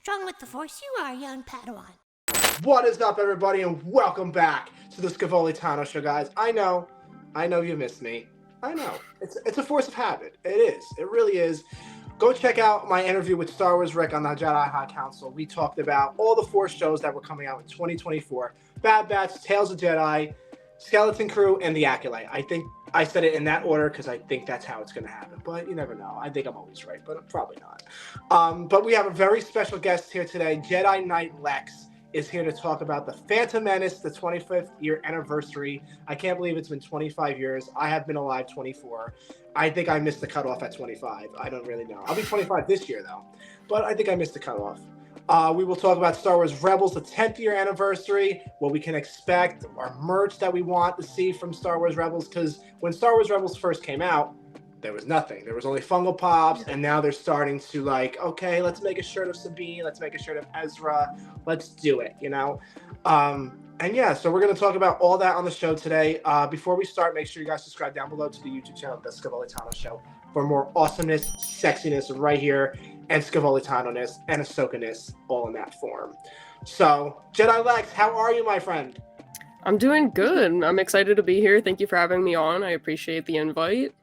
strong with the Force you are, young Padawan. What is up, everybody, and welcome back to the Scavolitano Show, guys. I know you missed me. I know. It's a force of habit. It is. It really is. Go check out my interview with Star Wars Rick on the Jedi High Council. We talked about all the Force shows that were coming out in 2024. Bad Batch, Tales of Jedi, Skeleton Crew, and The Acolyte. I think I said it in that order because I think that's how it's going to happen. But you never know. I think I'm always right, but I'm probably not. But we have a very special guest here today. Jedi Knight Lex is here to talk about the Phantom Menace, the 25th year anniversary. I can't believe it's been 25 years. I have been alive 24. I think I missed the cutoff at 25. I don't really know. I'll be 25 this year, though. But I think I missed the cutoff. We will talk about Star Wars Rebels, the 10th year anniversary, what we can expect, our merch that we want to see from Star Wars Rebels. Because when Star Wars Rebels first came out, there was nothing. There was only Funko Pops, and now they're starting to okay, let's make a shirt of Sabine, let's make a shirt of Ezra, let's do it, you know? And yeah, so we're going to talk about all that on the show today. Before we start, make sure you guys subscribe down below to the YouTube channel, The Scavolitano Show, for more awesomeness, sexiness right here, and Scavolitano-ness and Ahsoka-ness all in that form. So, Jedi Lex, how are you, my friend? I'm doing good. I'm excited to be here. Thank you for having me on. I appreciate the invite.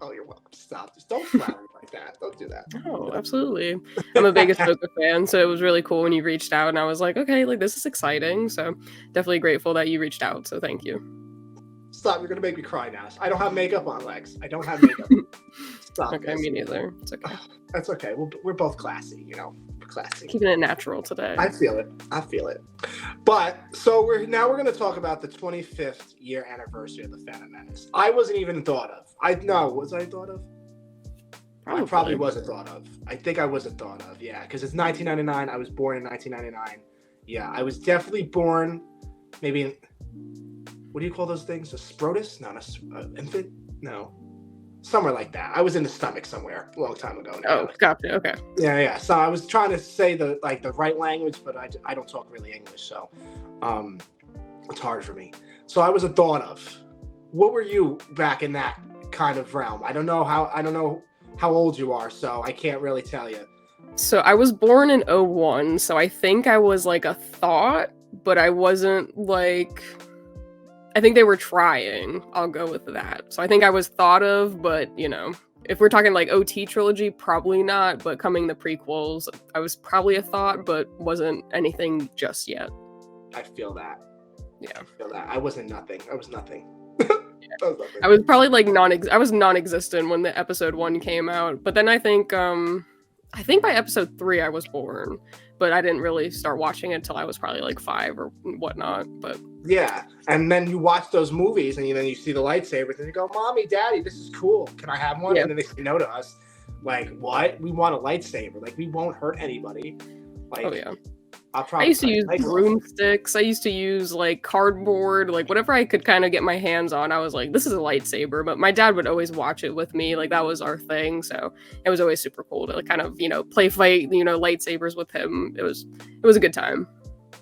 Oh, you're welcome. Stop. Just don't flatter me like that. Don't do that. Oh, absolutely. I'm a big Ahsoka fan, so it was really cool when you reached out, and I was like, okay, this is exciting. So definitely grateful that you reached out. So thank you. Stop. You're going to make me cry now. I don't have makeup on, Lex. I don't have makeup. Stop. Okay, me neither. It's okay. That's okay. We're both classy, you know. We're classy. Keeping it natural today. I feel it. But so we're going to talk about the 25th year anniversary of the Phantom Menace. I wasn't even thought of. Was I thought of? I probably wasn't thought of. I think I wasn't thought of. Yeah, because it's 1999. I was born in 1999. Yeah, I was definitely born. Maybe. What do you call those things? A sprotus? No, infant? No. Somewhere like that. I was in the stomach somewhere a long time ago now. Oh, gotcha. Okay. Yeah. So I was trying to say the right language, but I don't talk really English, so it's hard for me. So I was a thought of. What were you back in that kind of realm? I don't know how old you are, so I can't really tell you. So I was born in 01, so I think I was a thought, but I wasn't I think they were trying. I'll go with that. So I think I was thought of, but if we're talking OT trilogy, probably not. But coming the prequels, I was probably a thought, but wasn't anything just yet. I feel that. Yeah. I feel that. I wasn't nothing. I was nothing. I was probably I was non-existent when the episode 1 came out. But then I think by episode 3 I was born. But I didn't really start watching it until I was probably 5 or whatnot. But yeah, and then you watch those movies and then you see the lightsabers and you go, "Mommy, Daddy, this is cool. Can I have one?" Yeah. And then they say no to us. What? We want a lightsaber. We won't hurt anybody. Oh yeah. I used to use broomsticks. I used to use cardboard, whatever I could kind of get my hands on. I was like, this is a lightsaber. But my dad would always watch it with me. That was our thing. So it was always super cool to kind of, play fight, lightsabers with him. It was a good time.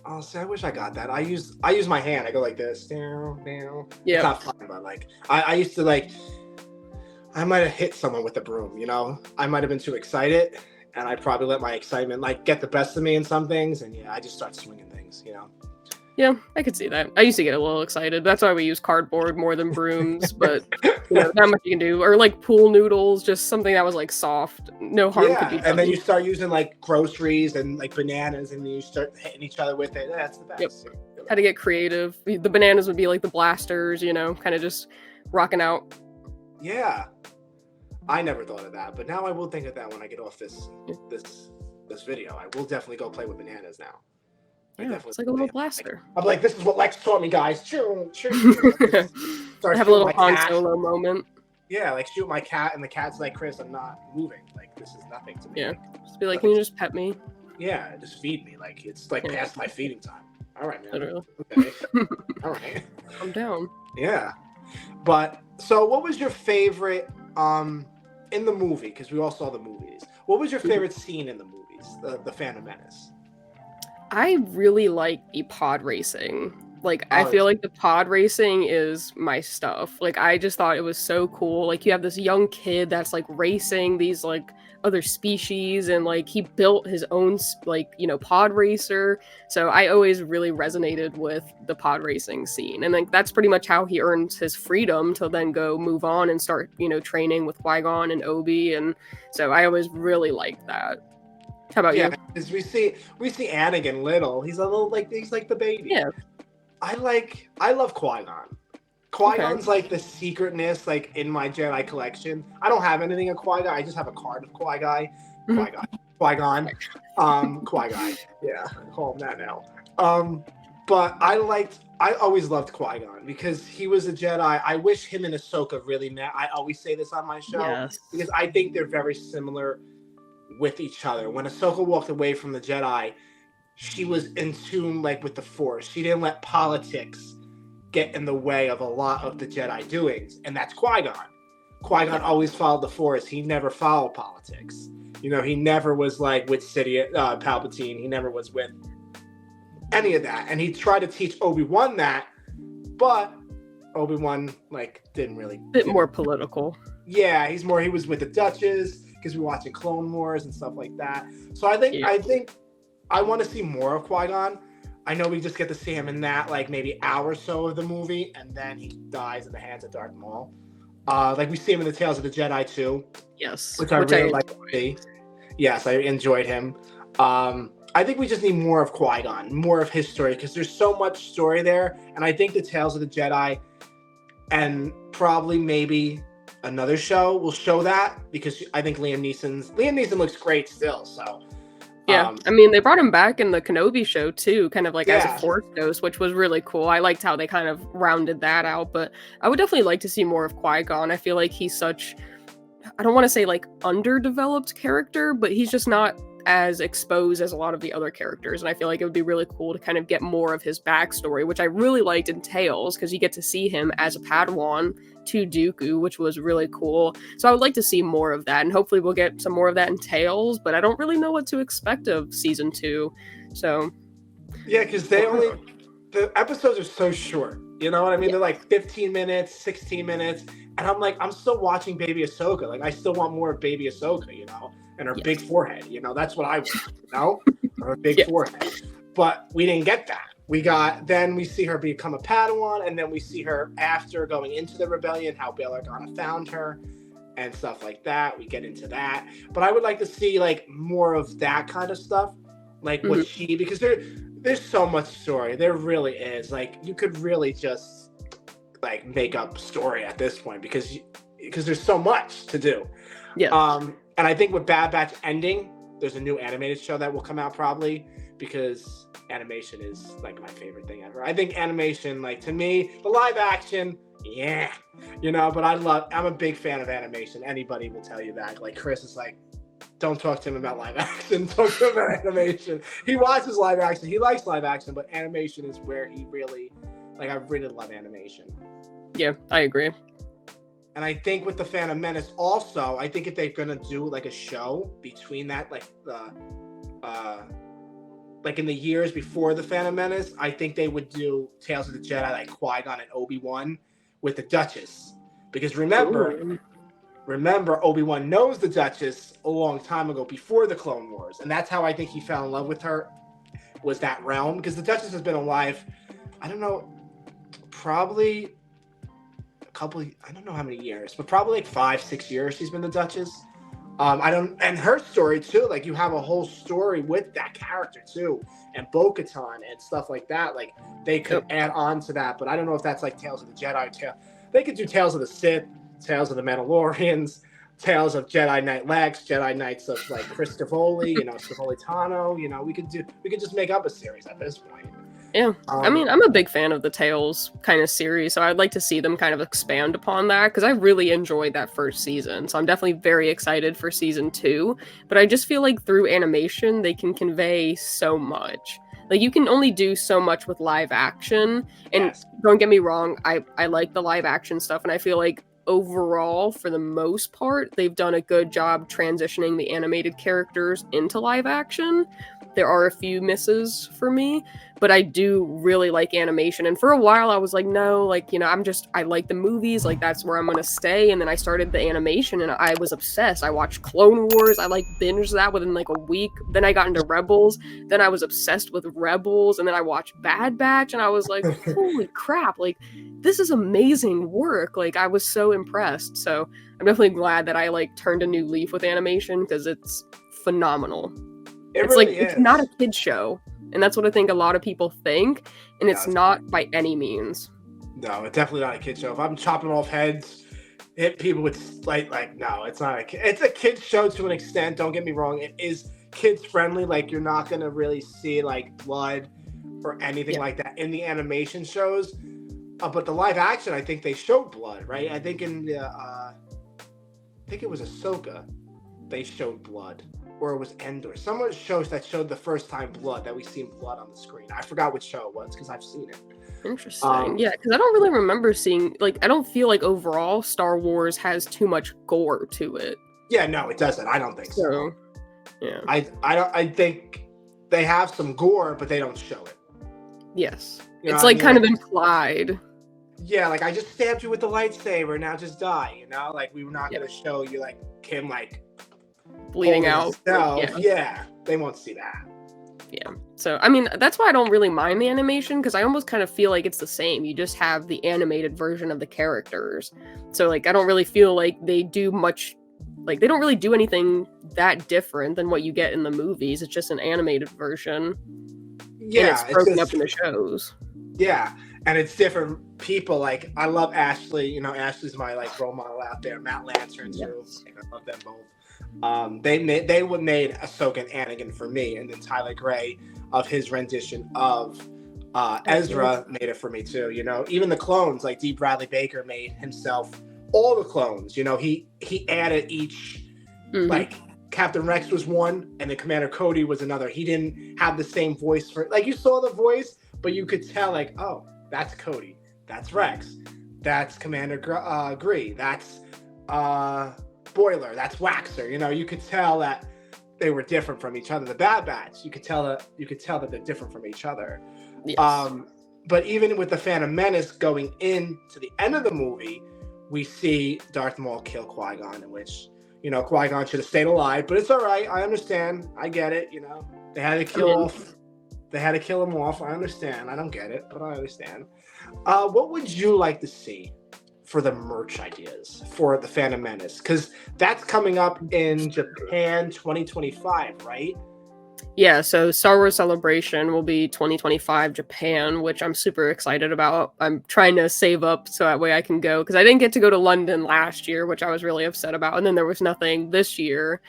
Oh, see, I wish I got that. I use my hand. I go like this. Down. Yeah. It's not fun, but I used to I might have hit someone with a broom, I might have been too excited. And I probably let my excitement get the best of me in some things, and I just start swinging things, Yeah, I could see that. I used to get a little excited. That's why we use cardboard more than brooms, but not much you can do. Or pool noodles, just something that was soft. No harm could be done. And then you start using groceries and bananas, and then you start hitting each other with it. That's the best. Yep. Had to get creative. The bananas would be the blasters, kind of just rocking out. Yeah. I never thought of that, but now I will think of that when I get off this video. I will definitely go play with bananas now. Yeah, it's like a little blaster. I'm this is what Lex taught me, guys. Choo. Have a little Han Solo moment. Yeah, shoot my cat, and the cat's Chris, I'm not moving. This is nothing to me. Yeah, just be can you just pet me? Yeah, just feed me. It's past my feeding time. All right, man. Literally. Okay. All right. I'm down. Yeah, but so what was your favorite in the movie, because we all saw the movies, what was your favorite scene in the movies, the Phantom Menace? I really like the pod racing. I feel the pod racing is my stuff. I just thought it was so cool. You have this young kid that's racing these other species, and like he built his own like, you know, pod racer. So I always really resonated with the pod racing scene, and like that's pretty much how he earns his freedom to then go move on and start, you know, training with Qui-Gon and Obi. And so I always really liked that. How about Yeah, you? because we see Anakin little. He's a little like he's like the baby. Yeah. I love Qui-Gon. Qui-Gon's like the secretness like in my Jedi collection. I don't have anything of Qui-Gon. I just have a card of Qui-Gon. Qui-Gon. Qui-Gon. Yeah, call him that now. But I always loved Qui-Gon because he was a Jedi. I wish him and Ahsoka really met. I always say this on my show Yes. because I think they're very similar with each other. When Ahsoka walked away from the Jedi, she was in tune like with the Force. She didn't let politics get in the way of a lot of the Jedi doings, and that's Qui-Gon. Qui-Gon always followed the Force. He never followed politics. You know, he never was like with Palpatine. He never was with any of that, and he tried to teach Obi-Wan that, but Obi-Wan like didn't really. Bit more political. Yeah, he was with the Duchess because we're watching Clone Wars and stuff like that. So I think I want to see more of Qui-Gon. I know we just get to see him in that like maybe hour or so of the movie, and then he dies in the hands of Darth Maul. Like we see him in the Tales of the Jedi too. Yes, which I really like to see. Yes, I enjoyed him. I think we just need more of Qui-Gon, more of his story, because there's so much story there, and I think the Tales of the Jedi and probably maybe another show will show that, because I think Liam Neeson looks great still. So yeah, I mean, they brought him back in the Kenobi show too, kind of like as a Force ghost, which was really cool. I liked how they kind of rounded that out, but I would definitely like to see more of Qui-Gon. I feel like he's such, I don't want to say like underdeveloped character, but he's just not as exposed as a lot of the other characters, and I feel like it would be really cool to kind of get more of his backstory, which I really liked in Tales, because you get to see him as a Padawan to Dooku, which was really cool. So I would like to see more of that, and hopefully we'll get some more of that in Tales, but I don't really know what to expect of season 2. So yeah, because the episodes are so short, you know what I mean? They're like 15 minutes, 16 minutes, and I'm still watching baby Ahsoka. Like I still want more of baby Ahsoka, you know, and her big forehead, you know, that's what I want, you know, her big forehead. But we didn't get that. Then we see her become a Padawan, and then we see her after going into the rebellion, how Bail Organa found her and stuff like that. We get into that. But I would like to see like more of that kind of stuff. Like what because there's so much story. There really is. Like you could really just like make up story at this point because there's so much to do. Yeah. And I think with Bad Batch ending, there's a new animated show that will come out probably, because animation is like my favorite thing ever. I think animation, like to me, the live action, yeah, you know, but I'm a big fan of animation. Anybody will tell you that. Like Chris is like, don't talk to him about live action, talk to him about animation. He watches live action, he likes live action, but animation is where he really, like I really love animation. Yeah, I agree. And I think with the Phantom Menace also, I think if they're gonna do like a show between that, like like in the years before the Phantom Menace, I think they would do Tales of the Jedi like Qui-Gon and Obi-Wan with the Duchess. Because remember, Obi-Wan knows the Duchess a long time ago before the Clone Wars. And that's how I think he fell in love with her, was that realm. Because the Duchess has been alive, I don't know, probably I don't know how many years, but probably like 5-6 years she's been the Duchess. And her story too, like you have a whole story with that character too, and Bo-Katan and stuff like that. Like they could add on to that, but I don't know if that's like Tales of the Jedi. They could do Tales of the Sith, Tales of the Mandalorians, Tales of Jedi Knight Lex, Jedi Knights of like Chris Scavoli, you know, Scavolitano. You know, we could just make up a series at this point. Yeah, I mean, I'm a big fan of the Tales kind of series, so I'd like to see them kind of expand upon that, because I really enjoyed that first season, so I'm definitely very excited for season 2, but I just feel like through animation, they can convey so much. Like, you can only do so much with live action, and don't get me wrong, I like the live action stuff, and I feel like overall, for the most part, they've done a good job transitioning the animated characters into live action. there are a few misses for me, but I do really like animation. And for a while I was like, no, like, you know, I like the movies, like that's where I'm gonna stay. And then I started the animation and I was obsessed. I watched Clone Wars, I like binged that within like a week. Then I got into Rebels, then I was obsessed with Rebels, and then I watched Bad Batch and I was like, holy crap, like this is amazing work. Like I was so impressed. So I'm definitely glad that I like turned a new leaf with animation because it's phenomenal. It It's really like is. it's not a kid show, and that's what I think a lot of people think, and it's not by any means. No, it's definitely not a kid show. If I'm chopping off heads, hit people with like no, it's not a kid. It's a kid show to an extent. Don't get me wrong. It is kids friendly. Like you're not gonna really see like blood or anything like that in the animation shows. But the live action, I think they showed blood, right? I think in the I think it was Ahsoka, they showed blood. Or it was Endor. Some of the shows that showed the first time blood, that we seen blood on the screen. I forgot which show it was because I've seen it. Interesting. Yeah, because I don't really remember seeing, like, I don't feel like overall Star Wars has too much gore to it. Yeah, no, it doesn't. I don't think so. Yeah. I think they have some gore, but they don't show it. Yes. You know it's what I like mean? kind of implied. Yeah, like I just stabbed you with the lightsaber, now just die, you know? Like we were not gonna show you like him like bleeding out. Yeah, they won't see that. Yeah. So, I mean, that's why I don't really mind the animation, because I almost kind of feel like it's the same. You just have the animated version of the characters. So, like, I don't really feel like they do much, like, they don't really do anything that different than what you get in the movies. It's just an animated version. Yeah. And it's broken up in the shows. Yeah. And it's different people. Like, I love Ashley. You know, Ashley's my, like, role model out there. Matt Lantern, too. I love them both. They made Ahsoka and Anakin for me, and then Tyler Gray of his rendition of Ezra made it for me too. You know, even the clones, like D. Bradley Baker made himself all the clones. You know, he added each, like Captain Rex was one, and then Commander Cody was another. He didn't have the same voice for, like, you saw the voice, but you could tell, like, oh, that's Cody, that's Rex, that's Commander Gree, that's Boiler, that's Waxer. You know, you could tell that they were different from each other. The Bad Batch, you could tell that they're different from each other. Yes. But even with the Phantom Menace going into the end of the movie, we see Darth Maul kill Qui-Gon, in which, you know, Qui-Gon should have stayed alive, but it's all right. I understand. I get it. You know, they had to kill him off. I understand. I don't get it, but I understand. What would you like to see for the merch ideas for the Phantom Menace? Because that's coming up in Japan 2025, right? Yeah, so Star Wars Celebration will be 2025 Japan, which I'm super excited about. I'm trying to save up so that way I can go, because I didn't get to go to London last year, which I was really upset about, and then there was nothing this year.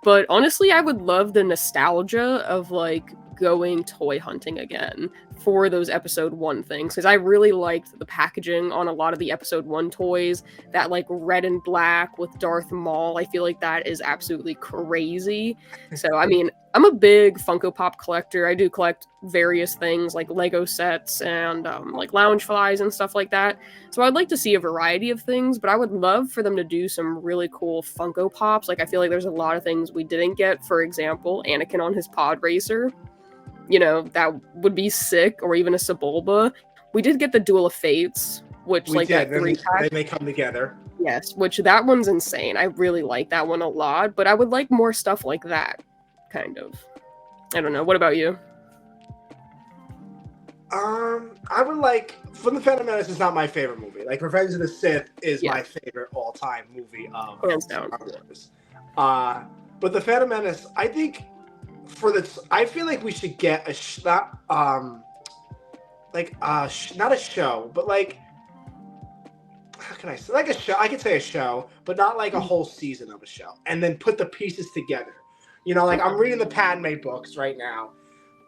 But honestly, I would love the nostalgia of, like, going toy hunting again for those episode 1 things, because I really liked the packaging on a lot of the episode 1 toys. That, like, red and black with Darth Maul, I feel like that is absolutely crazy. So, I mean, I'm a big Funko Pop collector. I do collect various things like Lego sets and like lounge flies and stuff like that. So I'd like to see a variety of things, but I would love for them to do some really cool Funko Pops. Like, I feel like there's a lot of things we didn't get. For example, Anakin on his pod racer. You know, that would be sick. Or even a Sebulba. We did get the Duel of Fates, which we like did. That 3-pack. They may come together. Yes, which that one's insane. I really like that one a lot, but I would like more stuff like that, kind of. I don't know. What about you? I would like, for the Phantom Menace is not my favorite movie. Like, Revenge of the Sith is my favorite all-time movie of Star Wars. But the Phantom Menace, I think, I feel like we should get not a show, but like, how can I say, like a show? I could say a show, but not like a whole season of a show, and then put the pieces together. You know, like, I'm reading the Padme books right now,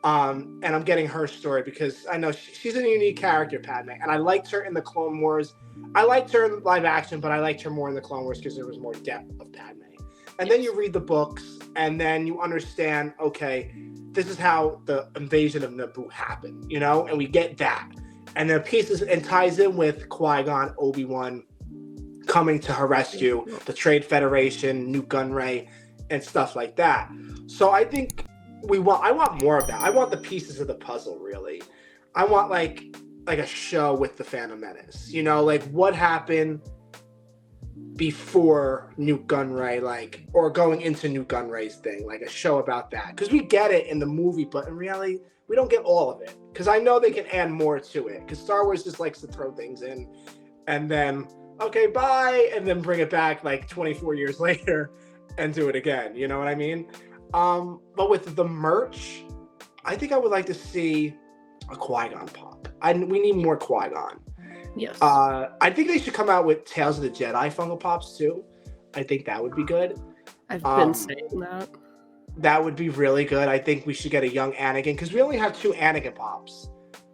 and I'm getting her story because I know she's a unique character, Padme, and I liked her in the Clone Wars. I liked her in live action, but I liked her more in the Clone Wars because there was more depth of Padme. And then you read the books, and then you understand, okay, this is how the invasion of Naboo happened, you know? And we get that. And then pieces, and ties in with Qui-Gon, Obi-Wan coming to her rescue, the Trade Federation, Nute Gunray, and stuff like that. So I think I want more of that. I want the pieces of the puzzle, really. I want like a show with the Phantom Menace. You know, like what happened before Nute Gunray, like, or going into Nute Gunray's thing, like a show about that. Because we get it in the movie, but in reality, we don't get all of it. Because I know they can add more to it. Because Star Wars just likes to throw things in, and then okay, bye, and then bring it back like 24 years later and do it again. You know what I mean? But with the merch, I think I would like to see a Qui-Gon pop. We need more Qui-Gon. Yes. I think they should come out with Tales of the Jedi Funko Pops too. I think that would be good. I've been saying that. That would be really good. I think we should get a young Anakin because we only have 2 Anakin Pops.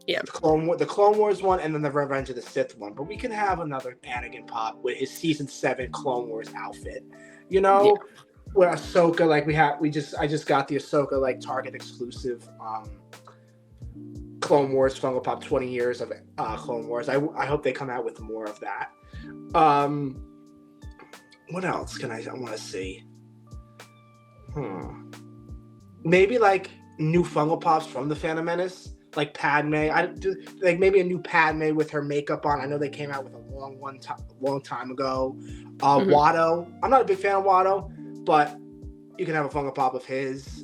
Yeah. The Clone Wars one and then the Revenge of the Sith one. But we can have another Anakin Pop with his Season 7 Clone Wars outfit. You know, with Ahsoka, like I just got the Ahsoka like Target exclusive Clone Wars Funko Pop 20 years of Clone Wars. I hope they come out with more of that. What else can I want to see? Maybe like new Funko Pops from the Phantom Menace, like Padme. Like maybe a new Padme with her makeup on. I know they came out with a long time ago. Watto. I'm not a big fan of Watto, but you can have a Funko Pop of his.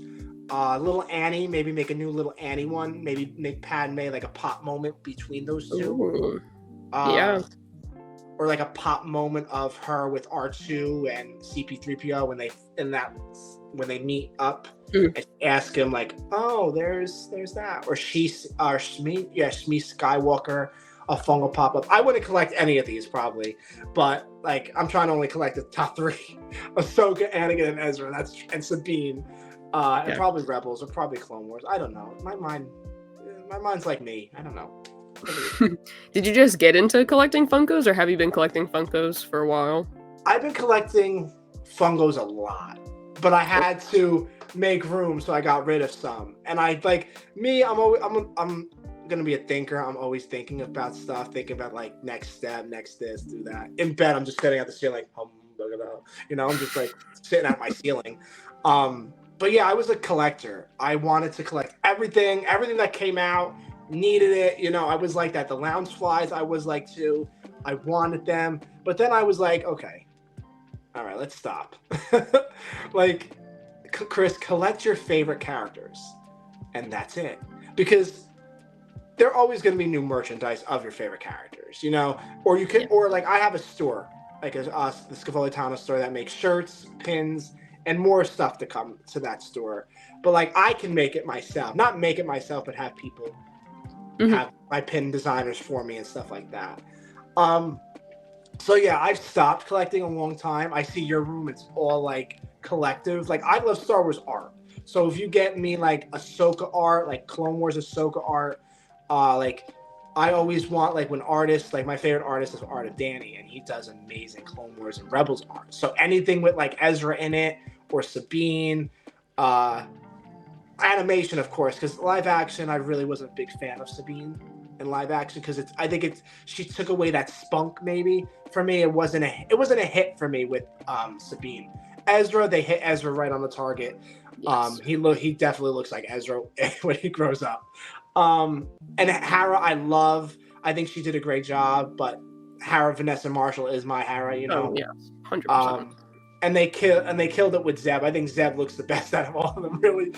Little Annie, maybe make a new little Annie one. Maybe make Padme like a pop moment between those two. Yeah. Or like a pop moment of her with R2 and CP3PO when they meet up and ask him like, oh, there's that. Or Shmi Skywalker, a Funko pop up. I wouldn't collect any of these probably, but like I'm trying to only collect the top 3: Ahsoka, Anakin, and Ezra. And Sabine. And probably Rebels or probably Clone Wars. I don't know. My mind's like me. I don't know. Did you just get into collecting Funkos, or have you been collecting Funkos for a while? I've been collecting Funkos a lot, but I had to make room, so I got rid of some. And I'm gonna be a thinker. I'm always thinking about stuff, thinking about like next step, next this, do that. In bed, I'm just sitting at the ceiling, you know, I'm just like sitting at my ceiling. But yeah, I was a collector. I wanted to collect everything that came out, needed it. You know, I was like that. The lounge flies, I was like too. I wanted them. But then I was like, okay, all right, let's stop. Like, Chris, collect your favorite characters. And that's it. Because there are always going to be new merchandise of your favorite characters, you know? Or you can, or like I have a store, like the Scavolitano store that makes shirts, pins, and more stuff to come to that store. But like I can make it myself. Not make it myself, but have people have my pin designers for me and stuff like that. So yeah, I've stopped collecting a long time. I see your room, it's all like collective. Like I love Star Wars art. So if you get me like Ahsoka art, like Clone Wars Ahsoka art, like I always want, like when artists, like my favorite artist is Art of Danny, and he does amazing Clone Wars and Rebels art. So anything with like Ezra in it, or Sabine, animation, of course, because live action, I really wasn't a big fan of Sabine in live action because she took away that spunk. Maybe for me, it wasn't a hit for me with Sabine. Ezra, they hit Ezra right on the target. Yes. He definitely looks like Ezra when he grows up. And Hera, I think she did a great job, but Vanessa Marshall is my Hera, you know. Oh, yeah, 100%. And they killed it with Zeb. I think Zeb looks the best out of all of them, really.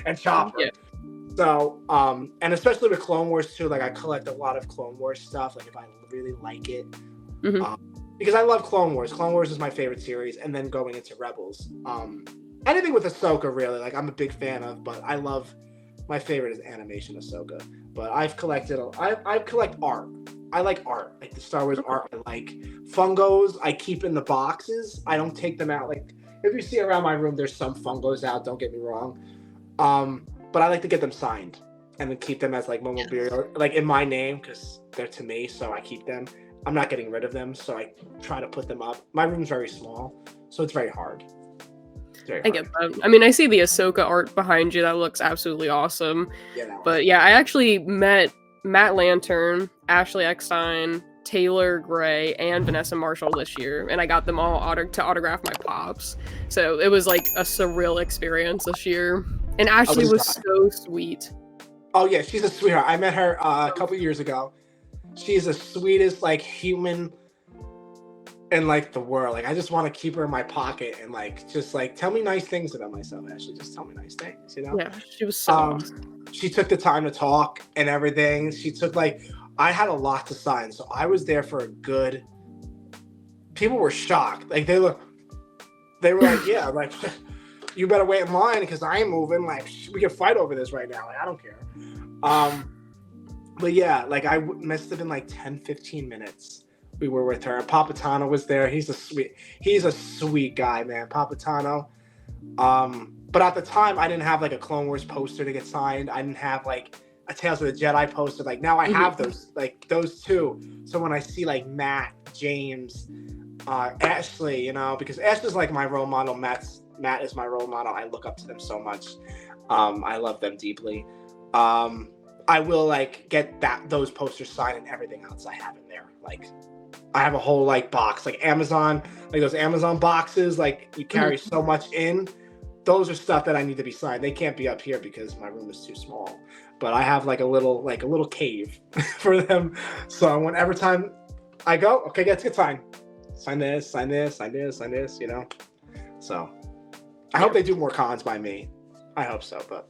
And Chopper. Yeah. So, and especially with Clone Wars too, like I collect a lot of Clone Wars stuff, like if I really like it. Because I love Clone Wars. Clone Wars is my favorite series, and then going into Rebels. Anything with Ahsoka, really, like I'm a big fan of, but my favorite is animation Ahsoka. But I collect art. I like art, like the Star Wars art. I like Funkos. I keep in the boxes. I don't take them out. Like if you see around my room, there's some Funkos out. Don't get me wrong. But I like to get them signed and then keep them as like memorabilia, like in my name, because they're to me. So I keep them. I'm not getting rid of them. So I try to put them up. My room's very small, so it's very hard. I get that. I mean, I see the Ahsoka art behind you. That looks absolutely awesome. Yeah, but yeah, I actually met Matt Lantern, Ashley Eckstein, Taylor Gray, and Vanessa Marshall this year, and I got them all to autograph my pops. So it was like a surreal experience this year. And Ashley would've was died. so sweet. Oh yeah, she's a sweetheart. I met her a couple years ago. She's the sweetest like human in like the world. Like I just want to keep her in my pocket and like just like tell me nice things about myself. Ashley, just tell me nice things. Yeah, she was so awesome. She took the time to talk and everything. She took like I had a lot to sign, so I was there for a good. People were shocked. Like they were like, yeah, like you better wait in line because I ain't moving. Like we can fight over this right now. Like I don't care. But yeah, like must have been like 10, 15 minutes. We were with her. Papatano was there. He's a sweet guy, man. Papatano. But at the time, I didn't have like a Clone Wars poster to get signed. I didn't have like a Tales of the Jedi poster. Like now I have those two. So when I see like Matt, James, Ashley, because Ashley's like my role model. Matt is my role model. I look up to them so much. I love them deeply. I will like get those posters signed and everything else I have in there. Like I have a whole like box, like Amazon, like those Amazon boxes, like you carry so much in. Those are stuff that I need to be signed. They can't be up here because my room is too small. But I have like a little cave for them. So whenever time I go, okay, let's get signed. Sign this. So I hope they do more cons by me. I hope so, but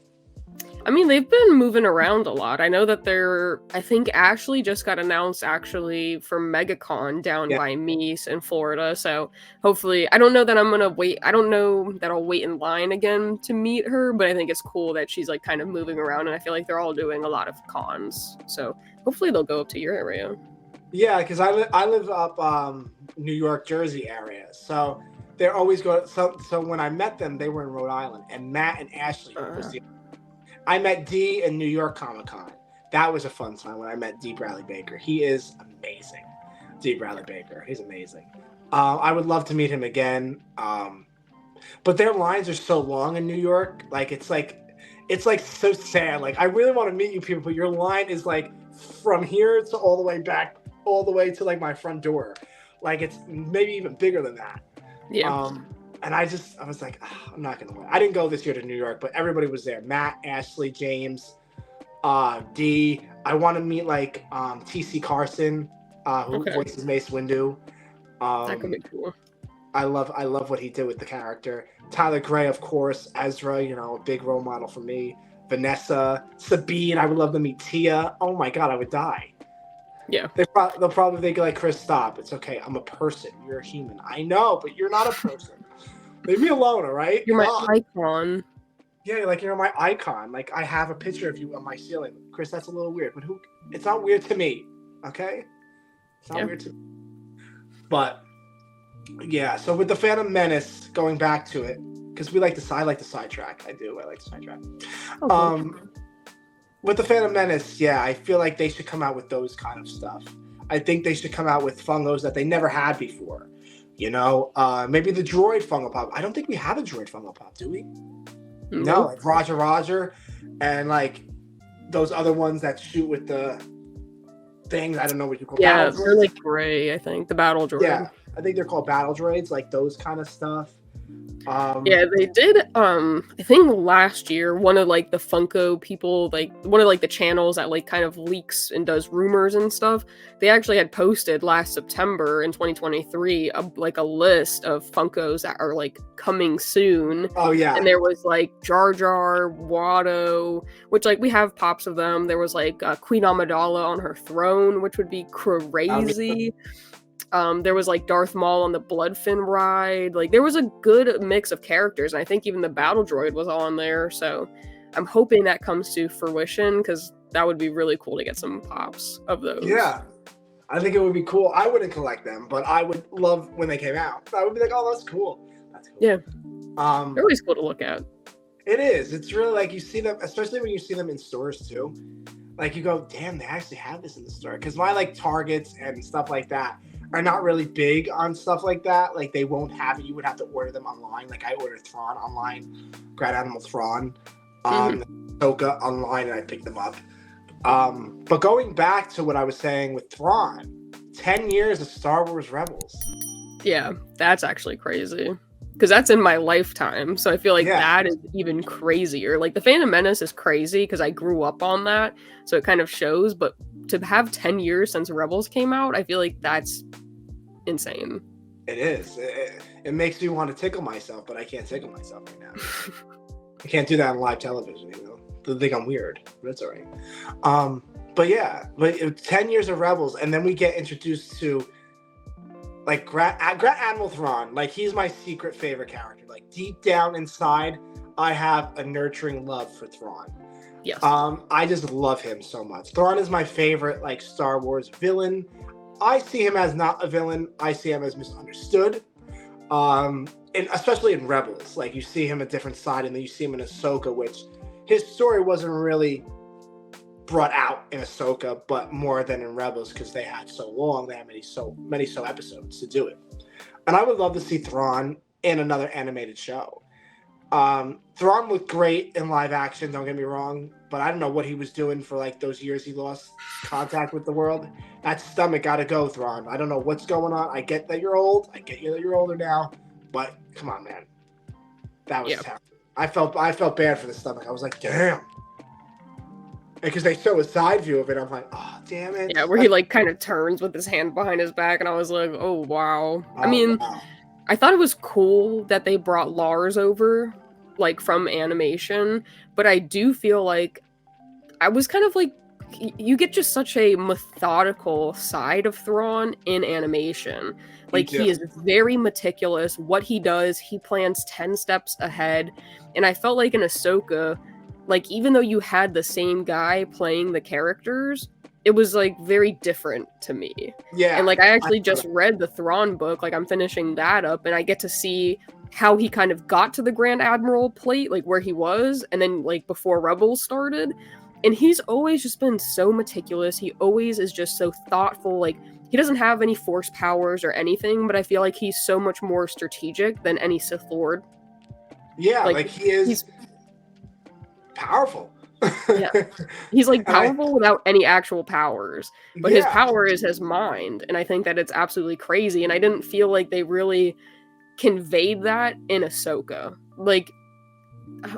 I mean, they've been moving around a lot. I know that I think Ashley just got announced actually for MegaCon down by me in Florida. So hopefully, I don't know that I'm going to wait. I don't know that I'll wait in line again to meet her, but I think it's cool that she's like kind of moving around and I feel like they're all doing a lot of cons. So hopefully they'll go up to your area. Yeah, because I live up New York, Jersey area. So they're always going. So when I met them, they were in Rhode Island and Matt and Ashley was the I met D in New York Comic Con. That was a fun time when I met D. Bradley Baker. He is amazing. D. Bradley Baker. He's amazing. I would love to meet him again. But their lines are so long in New York. Like it's like so sad. Like I really want to meet you people, but your line is like from here to all the way back, all the way to like my front door. Like it's maybe even bigger than that. Yeah. And I was like, I'm not going to win. I didn't go this year to New York, but everybody was there. Matt, Ashley, James, D. I want to meet like T.C. Carson, who voices Mace Windu. That could be cool. I love what he did with the character. Tyler Gray, of course. Ezra, a big role model for me. Vanessa, Sabine. I would love to meet Tia. Oh my God, I would die. Yeah. They'll probably think like, Chris, stop. It's okay. I'm a person. You're a human. I know, but you're not a person. Leave me alone, all right? You're my icon. Yeah, like you're my icon. Like I have a picture of you on my ceiling. Chris, that's a little weird, but it's not weird to me. Okay? It's not weird to me. But yeah, so with the Phantom Menace, going back to it, because I like to sidetrack. I like to sidetrack. With the Phantom Menace, yeah, I feel like they should come out with those kind of stuff. I think they should come out with fungos that they never had before. Maybe the droid Funko Pop. I don't think we have a droid Funko Pop, do we? No, like Roger, and like those other ones that shoot with the things. I don't know what you call. Yeah, they're like gray. I think the battle droid. Yeah, I think they're called battle droids, like those kind of stuff. Yeah, they did. I think last year, one of like the Funko people, like one of like the channels that like kind of leaks and does rumors and stuff, they actually had posted last September in 2023 a list of Funkos that are like coming soon. Oh yeah, and there was like Jar Jar, Watto, which like we have pops of them. There was like Queen Amidala on her throne, which would be crazy. There was like Darth Maul on the Bloodfin ride. Like there was a good mix of characters, and I think even the battle droid was on there. So I'm hoping that comes to fruition because that would be really cool to get some pops of those. Yeah, I think it would be cool. I wouldn't collect them, but I would love when they came out. I would be like, oh, that's cool. That's cool. Yeah. They're always cool to look at. It is. It's really like you see them, especially when you see them in stores too. Like you go, damn, they actually have this in the store. Because my like Targets and stuff like that are not really big on stuff like that. Like they won't have it. You would have to order them online. Like I ordered Thrawn online, Grand Admiral Thrawn, Ahsoka online, and I picked them up. But going back to what I was saying with Thrawn, 10 years of Star Wars Rebels. Yeah, that's actually crazy. because that's in my lifetime. So I feel like Yeah. that is even crazier. Like the Phantom Menace is crazy because I grew up on that, so it kind of shows. But to have 10 years since Rebels came out, I feel like that's insane. It is. It makes me want to tickle myself, but I can't tickle myself right now. I can't do that on live television, you know. They think I'm weird, but it's all right. But yeah, 10 years of Rebels, and then we get introduced to like Grand Admiral Thrawn. Like he's my secret favorite character. Like deep down inside, I have a nurturing love for Thrawn. Yes. I just love him so much. Thrawn is my favorite like Star Wars villain. I see him as not a villain. I see him as misunderstood. And especially in Rebels, like you see him a different side, and then you see him in Ahsoka, which his story wasn't really brought out in Ahsoka, but more than in Rebels because they had so long, they had many episodes to do it. And I would love to see Thrawn in another animated show. Thrawn looked great in live action, don't get me wrong, but I don't know what he was doing for like those years he lost contact with the world. That stomach gotta go, Thrawn. I don't know what's going on. I get that you're old. I get that you're older now, but come on, man. That was terrible. I felt bad for the stomach. I was like, damn. Because they show a side view of it, I'm like, oh, damn it. Yeah, where he like kind of turns with his hand behind his back, and I was like, oh wow. I mean, wow. I thought it was cool that they brought Lars over, like from animation, but I do feel like I was kind of like, you get just such a methodical side of Thrawn in animation. Like he is very meticulous. What he does, he plans 10 steps ahead. And I felt like in Ahsoka, like even though you had the same guy playing the characters, it was like very different to me. Yeah. And like I actually just read the Thrawn book, like I'm finishing that up, and I get to see how he kind of got to the Grand Admiral plate, like where he was, and then like before Rebels started. And he's always just been so meticulous. He always is just so thoughtful. Like he doesn't have any force powers or anything, but I feel like he's so much more strategic than any Sith Lord. Yeah, like he is he's powerful. Yeah. He's like powerful without any actual powers, but his power is his mind, and I think that it's absolutely crazy. And I didn't feel like they really conveyed that in Ahsoka, like,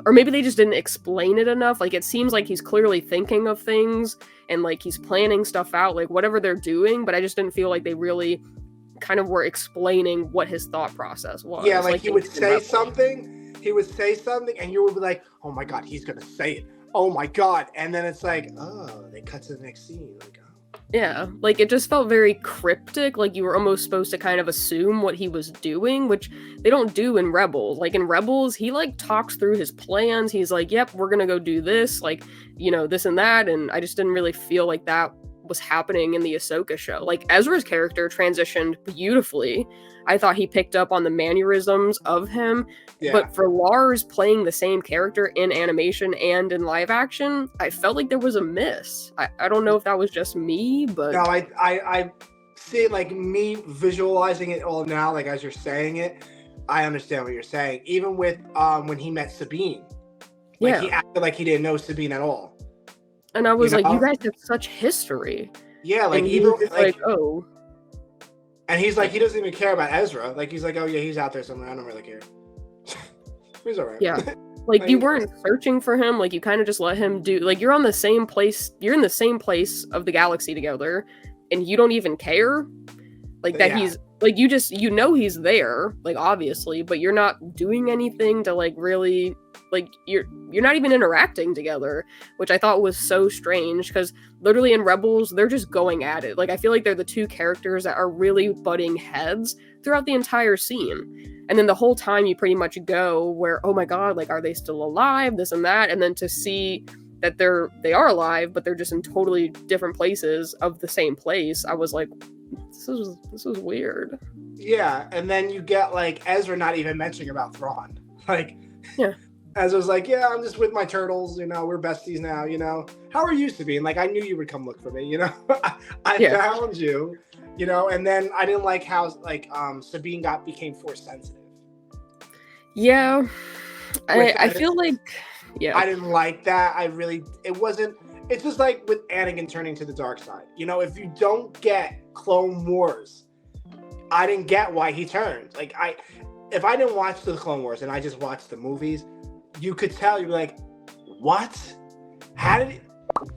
or maybe they just didn't explain it enough. Like it seems like he's clearly thinking of things and like he's planning stuff out, like whatever they're doing, but I just didn't feel like they really kind of were explaining what his thought process was. Yeah, like he would say something, and you would be like, oh my god, he's gonna say it. Oh my god. And then it's like, oh, they cut to the next scene. Like, oh. Yeah, like it just felt very cryptic, like you were almost supposed to kind of assume what he was doing, which they don't do in Rebels. Like in Rebels, he like talks through his plans. He's like, yep, we're gonna go do this, like, you know, this and that. And I just didn't really feel like that was happening in the Ahsoka show. Like Ezra's character transitioned beautifully. I thought he picked up on the mannerisms of him, but for Lars playing the same character in animation and in live action, I felt like there was a miss. I don't know if that was just me, but no, I see, like me visualizing it all now, like as you're saying it, I understand what you're saying. Even with when he met Sabine, like he acted like he didn't know Sabine at all. And I was like, you guys have such history. Yeah, like even like oh. And he's like, he doesn't even care about Ezra. Like he's like, oh yeah, he's out there somewhere. I don't really care. He's alright. Yeah. Like you weren't searching for him. Like you kind of just let him do. Like you're on the same place. You're in the same place of the galaxy together, and you don't even care. Like that he's like you know he's there. Like obviously, but you're not doing anything to like really. Like you're not even interacting together, which I thought was so strange because literally in Rebels they're just going at it. Like I feel like they're the two characters that are really butting heads throughout the entire scene, and then the whole time you pretty much go where, oh my god, like are they still alive, this and that, and then to see that they are alive but they're just in totally different places of the same place, I was like, this was weird. Yeah, and then you get like Ezra not even mentioning about Thrawn, like Ezra's like, yeah, I'm just with my turtles, you know, we're besties now, you know. How are you, Sabine? Like, I knew you would come look for me, you know. I found you, you know, and then I didn't like how, like, Sabine became force sensitive. Yeah. I feel like, I didn't like that. It's just like with Anakin turning to the dark side. You know, if you don't get Clone Wars, I didn't get why he turned. Like, if I didn't watch the Clone Wars and I just watched the movies, you could tell. You'd be like, what? How did he,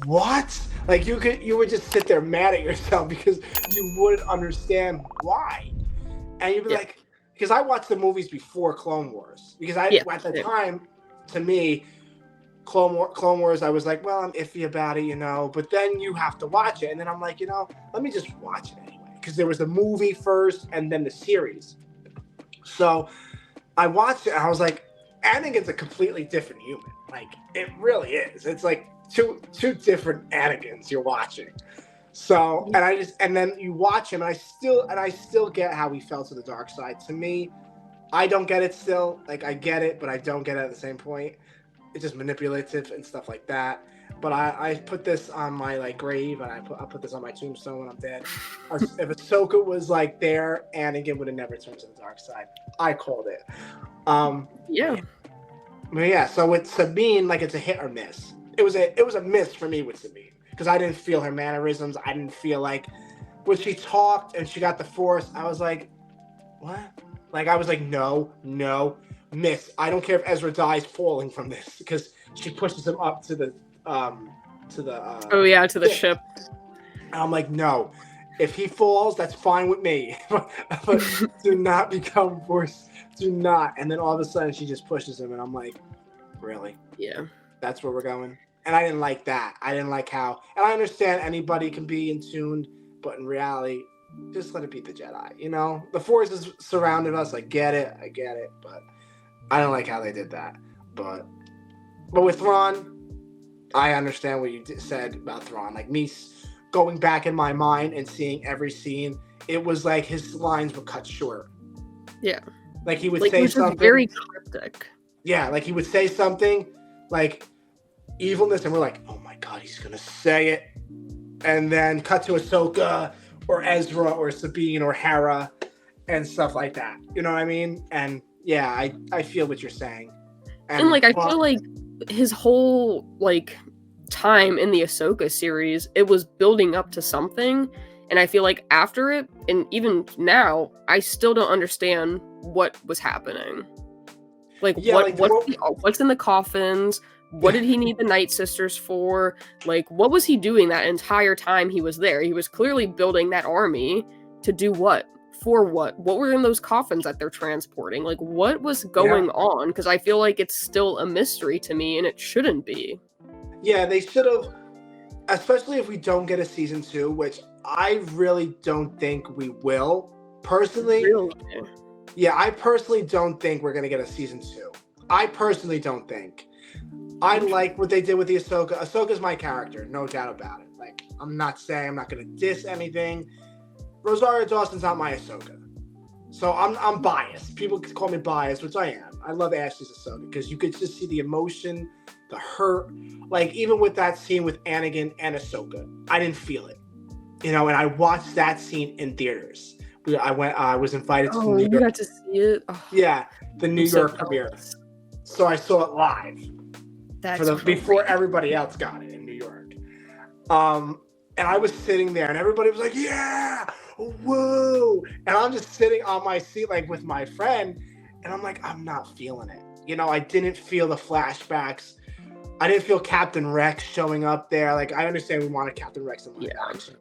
what? Like you would just sit there mad at yourself because you wouldn't understand why. And you'd be like, because I watched the movies before Clone Wars. Because at the time, to me, Clone Wars, I was like, well, I'm iffy about it, But then you have to watch it, and then I'm like, let me just watch it anyway. Because there was the movie first, and then the series. So I watched it, and I was like, Anakin's a completely different human. Like, it really is. It's like two different Anakins you're watching. So, and then you watch him, and I still get how he fell to the dark side. To me, I don't get it still. Like, I get it, but I don't get it at the same point. It's just manipulative and stuff like that. But I put this on my grave, and I'll put this on my tombstone when I'm dead. If Ahsoka was there, Anakin would have never turned to the dark side. I called it. But yeah. So with Sabine, it's a hit or miss. It was a miss for me with Sabine because I didn't feel her mannerisms. I didn't feel like when she talked and she got the Force. I was like, what? I was like, no, miss. I don't care if Ezra dies falling from this because she pushes him up to the ship. And I'm like, no. If he falls, that's fine with me. But do not become Force. Do not. And then all of a sudden she just pushes him and I'm like, really? Yeah. That's where we're going. And I didn't like that. I didn't like how, and I understand anybody can be in tune, but in reality, just let it be the Jedi. The Force has surrounded us. I get it, but I don't like how they did that. But with Thrawn, I understand what you said about Thrawn. Like me going back in my mind and seeing every scene, it was like his lines were cut short. Yeah. Like he would say something very cryptic. Yeah, like he would say something like evilness, and we're like, oh my god, he's gonna say it. And then cut to Ahsoka or Ezra or Sabine or Hera and stuff like that. You know what I mean? And yeah, I feel what you're saying. And I feel like his whole time in the Ahsoka series, it was building up to something. And I feel like after it, and even now, I still don't understand what was happening. What's in the coffins? What did he need the Night Sisters for? What was he doing that entire time he was there? He was clearly building that army to do what? For what? What were in those coffins that they're transporting? What was going on? Because I feel like it's still a mystery to me, and it shouldn't be. Yeah, they should have, especially if we don't get a season 2, which I really don't think we will. Personally, yeah, I personally don't think we're going to get a season 2. I personally don't think. I like what they did with the Ahsoka. Ahsoka's my character, no doubt about it. I'm not going to diss anything. Rosario Dawson's not my Ahsoka. So I'm biased. People call me biased, which I am. I love Ashley's Ahsoka because you could just see the emotion, the hurt. Even with that scene with Anakin and Ahsoka, I didn't feel it. And I watched that scene in theaters. I was invited to New York. You got to see it? Oh, yeah, the New York premiere. So I saw it live. Before everybody else got it in New York. And I was sitting there and everybody was like, yeah, whoa. And I'm just sitting on my seat with my friend and I'm like, I'm not feeling it. I didn't feel the flashbacks. I didn't feel Captain Rex showing up there. I understand we wanted Captain Rex in live action.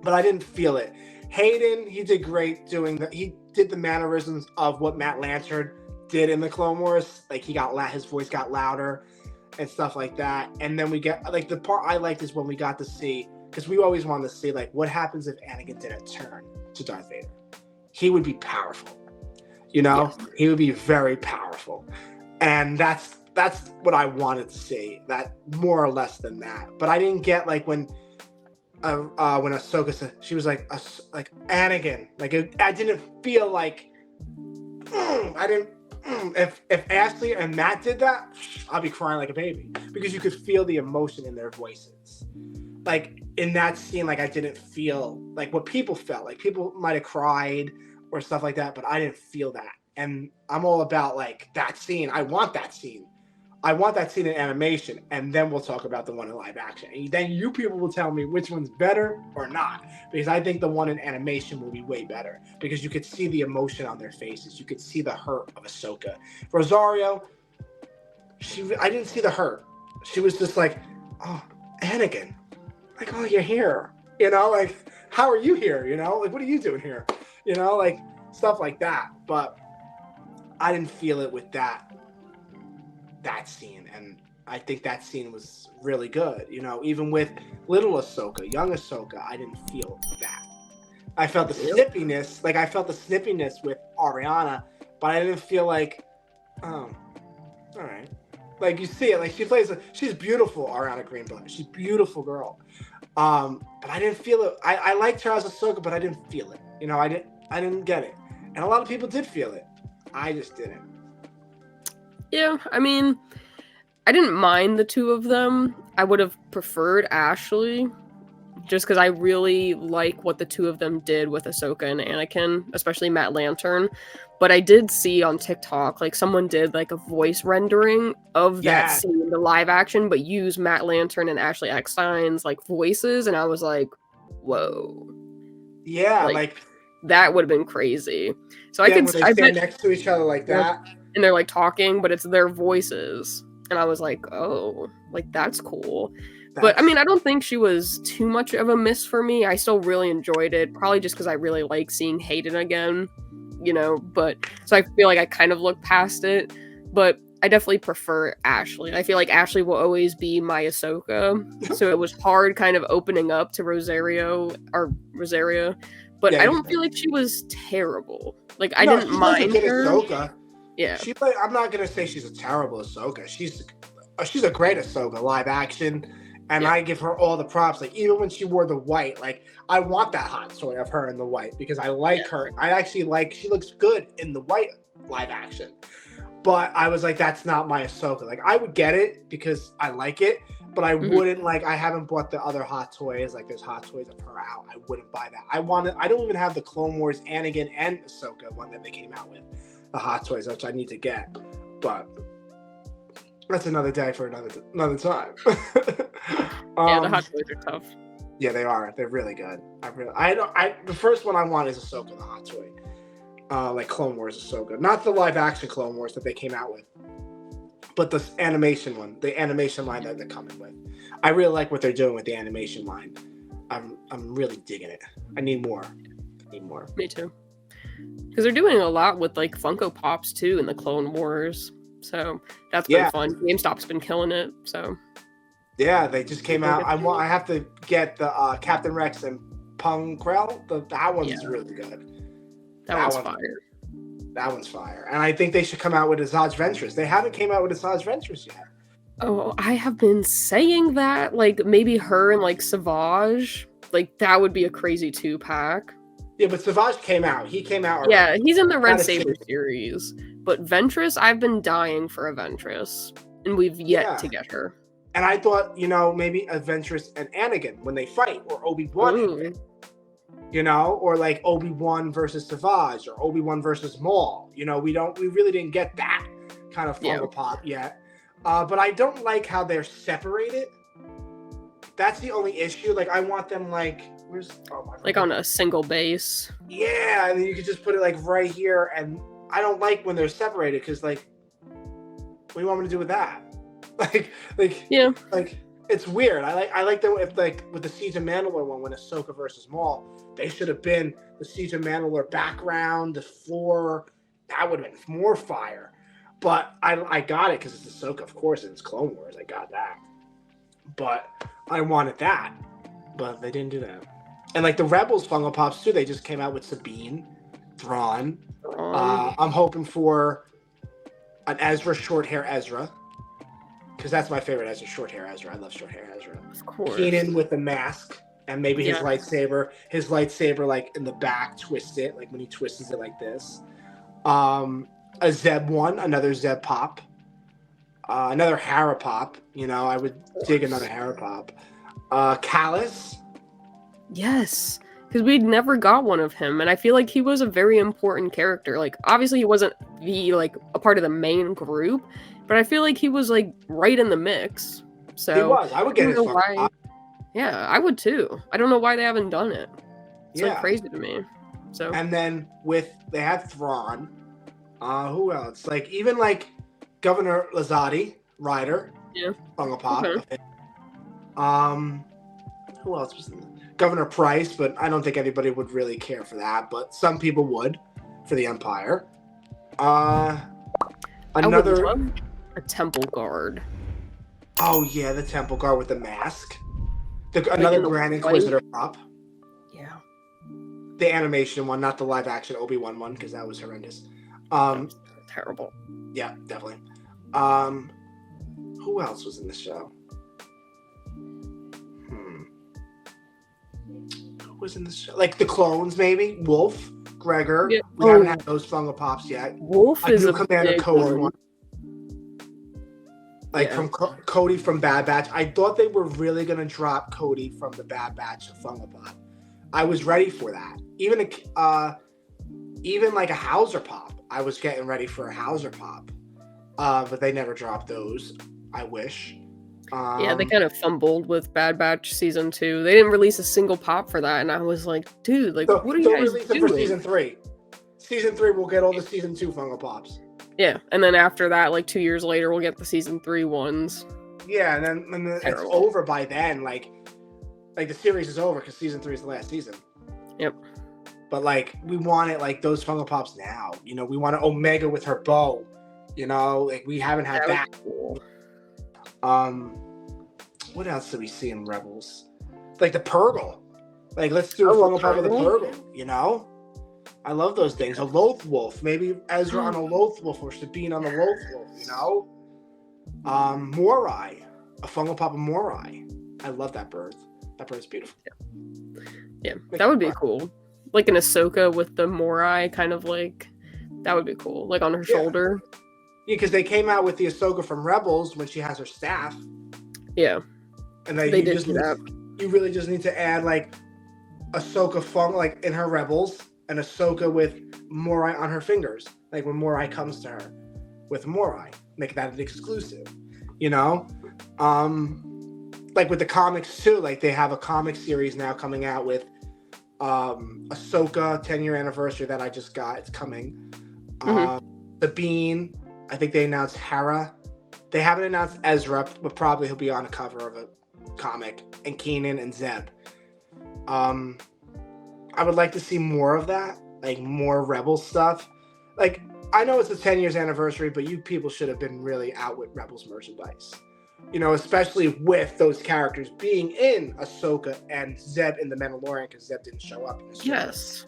But I didn't feel it. Hayden, he did great he did the mannerisms of what Matt Lanchard did in the Clone Wars. His voice got louder and stuff like that. And then we get the part I liked is when we got to see, because we always wanted to see what happens if Anakin did a turn to Darth Vader. He would be powerful. Yes. He would be very powerful. And that's what I wanted to see. That more or less than that. But I didn't get when Ahsoka said, she was like Anakin. I didn't feel I didn't. If Ashley and Matt did that, I'll be crying like a baby because you could feel the emotion in their voices. In that scene, I didn't feel what people felt. People might have cried or stuff like that, but I didn't feel that. And I'm all about that scene. I want that scene I want that scene in animation, and then we'll talk about the one in live action. And then you people will tell me which one's better or not, because I think the one in animation will be way better, because you could see the emotion on their faces. You could see the hurt of Ahsoka. Rosario, I didn't see the hurt. She was just like, oh, Anakin, like, oh, you're here. You know, like, how are you here? You know, like, what are you doing here? You know, like, stuff like that. But I didn't feel it with that scene, and I think that scene was really good. You know, even with little Ahsoka, young Ahsoka, I didn't feel that. I felt the snippiness, like I felt the snippiness with Ariana, but I didn't feel like, oh, all right. Like you see it, like she's beautiful, Ariana Greenblatt. She's a beautiful girl. But I didn't feel it. I liked her as Ahsoka, but I didn't feel it. You know, I didn't get it, and a lot of people did feel it. I just didn't. Yeah, I mean, I didn't mind the two of them. I would have preferred Ashley, just because I really like what the two of them did with Ahsoka and Anakin, especially Matt Lantern. But I did see on TikTok, like, someone did, like, a voice rendering of that scene, the live action, but use Matt Lantern and Ashley Eckstein's, like, voices, and I was like, whoa. Yeah, like that would have been crazy. So when they stand next to each other like that. And they're, like, talking, but it's their voices. And I was like, oh, like, that's cool. But, I mean, I don't think she was too much of a miss for me. I still really enjoyed it, probably just because I really like seeing Hayden again, you know, but, so I feel like I kind of looked past it, but I definitely prefer Ashley. I feel like Ashley will always be my Ahsoka, so it was hard kind of opening up to Rosario, but I don't feel like she was terrible. Like, I didn't mind her. Ahsoka. Yeah. I'm not going to say she's a terrible Ahsoka. She's a great Ahsoka, live action. And I give her all the props. Like, even when she wore the white, like, I want that hot toy of her in the white because I like her. I actually like, she looks good in the white live action. But I was like, that's not my Ahsoka. Like, I would get it because I like it, but I wouldn't, like, I haven't bought the other hot toys. Like, there's hot toys of her out. I wouldn't buy that. I don't even have the Clone Wars Anakin and Ahsoka one that they came out with. The hot toys, which I need to get. But that's another day for another time. Yeah, the hot toys are tough. Yeah, they are. They're really good. The first one I want is Ahsoka, the hot toy. Like Clone Wars Ahsoka. Not the live action Clone Wars that they came out with, but the animation one, the animation line that they're coming with. I really like what they're doing with the animation line. I'm really digging it. I need more. Me too. Because they're doing a lot with, like, Funko Pops too in the Clone Wars, so that's been fun. GameStop's been killing it, so yeah, they just came out. I have to get the Captain Rex and Pung Krell. That one's really good. That one's fire. That one's fire, and I think they should come out with Asajj Ventress. They haven't came out with Asajj Ventress yet. Oh, I have been saying that, like, maybe her and, like, Savage, like, that would be a crazy 2-pack. Yeah, but Savage came out. He came out already. Yeah, he's in the Red Saber series. But Ventress, I've been dying for a Ventress. And we've yet to get her. And I thought, you know, maybe a Ventress and Anakin when they fight, or Obi-Wan. You know, or like Obi-Wan versus Savage, or Obi-Wan versus Maul. You know, we really didn't get that kind of Funko Pop yet. But I don't like how they're separated. That's the only issue. Like, I want them, like, like on a single base. Yeah, and then you could just put it like right here, and I don't like when they're separated because, like, what do you want me to do with that? like it's weird. I like them if, like, with the Siege of Mandalore one, when Ahsoka versus Maul, they should have been the Siege of Mandalore background, the floor. That would have been more fire. But I got it because it's Ahsoka, of course, and it's Clone Wars. I got that. But I wanted that, but they didn't do that. And, like, the Rebels Funko Pops too, they just came out with Sabine, Thrawn. I'm hoping for an Ezra, short hair Ezra, because that's my favorite Ezra, short hair Ezra. I love short hair Ezra. Of course. Kanan with the mask and maybe his lightsaber. His lightsaber, like, in the back, twisted, like when he twists it like this. A Zeb one, another Zeb Pop. Another Hera Pop. You know, I would dig another Hera Pop. Callus. Yes, because we'd never got one of him, and I feel like he was a very important character. Like, obviously he wasn't a part of the main group, but I feel like he was like right in the mix. So He was. I would get I his don't know Funko why. Pop. Yeah, I would too. I don't know why they haven't done it. It's like Yeah. crazy to me. So And then they had Thrawn. Who else? Like even like Governor Lazati, Ryder. Yeah. Funko Pop. Okay. Who else was in there? Governor Price, but I don't think anybody would really care for that. But some people would for the Empire. I would Another. love a temple guard. Oh yeah, the Temple Guard with the mask. Like Another in the Grand white? Inquisitor prop. Yeah. The animation one, not the live action Obi-Wan one, because that was horrendous. Terrible. Yeah, definitely. Who else was in the show? Who was in the show? Like the clones, maybe? Wolf, Gregor. Yeah. We haven't had those Funko Pops yet. Wolf I is do a Commander big Cody one. one. Like Yeah. from Cody from Bad Batch. I thought they were really gonna drop Cody from the Bad Batch of Funko Pop. I was ready for that. Even like a Hauser Pop. I was getting ready for a Hauser Pop. But they never dropped those. I wish. Yeah, they kind of fumbled with Bad Batch season 2. They didn't release a single pop for that, and I was like, dude, like, what are you they'll guys release them doing? for season 3. Season 3, we'll get all the season 2 Funko Pops. Yeah, and then after that, like 2 years later, we'll get the season 3 ones. Yeah, and then it's Terrible. over by then. Like the series is over because season 3 is the last season. Yep. But like we want it like those Funko Pops now. You know, we want an Omega with her bow. You know, like we haven't had that. would be cool. What else did we see in Rebels? Like the Purgle. Like let's do a Oh, Funko Pop of the Purgle? Purgle. You know, I love those things. A Loth Wolf, maybe Ezra on a Loth Wolf or Sabine on a Loth Wolf. You know, Morai, a Funko Pop of Morai. I love that bird. That bird's beautiful. Yeah, that would be cool. Like an Ahsoka with the Morai, kind of like, that would be cool. Like on her shoulder. Yeah, because they came out with the Ahsoka from Rebels when she has her staff. Yeah. And They did do that. You really just need to add like Ahsoka Fung like in her Rebels and Ahsoka with Morai on her fingers. Like when Morai comes to her with Morai. Make that an exclusive. You know? Like with the comics too, like they have a comic series now coming out with Ahsoka 10-year anniversary that I just got. It's coming. Sabine, I think they announced Hera. They haven't announced Ezra, but probably he'll be on the cover of a comic. And Kanan and Zeb. I would like to see more of that, like more Rebel stuff. Like I know it's the 10 years anniversary, but you people should have been really out with Rebels merchandise. You know, especially with those characters being in Ahsoka and Zeb in The Mandalorian, because Zeb didn't show up in the story. Yes.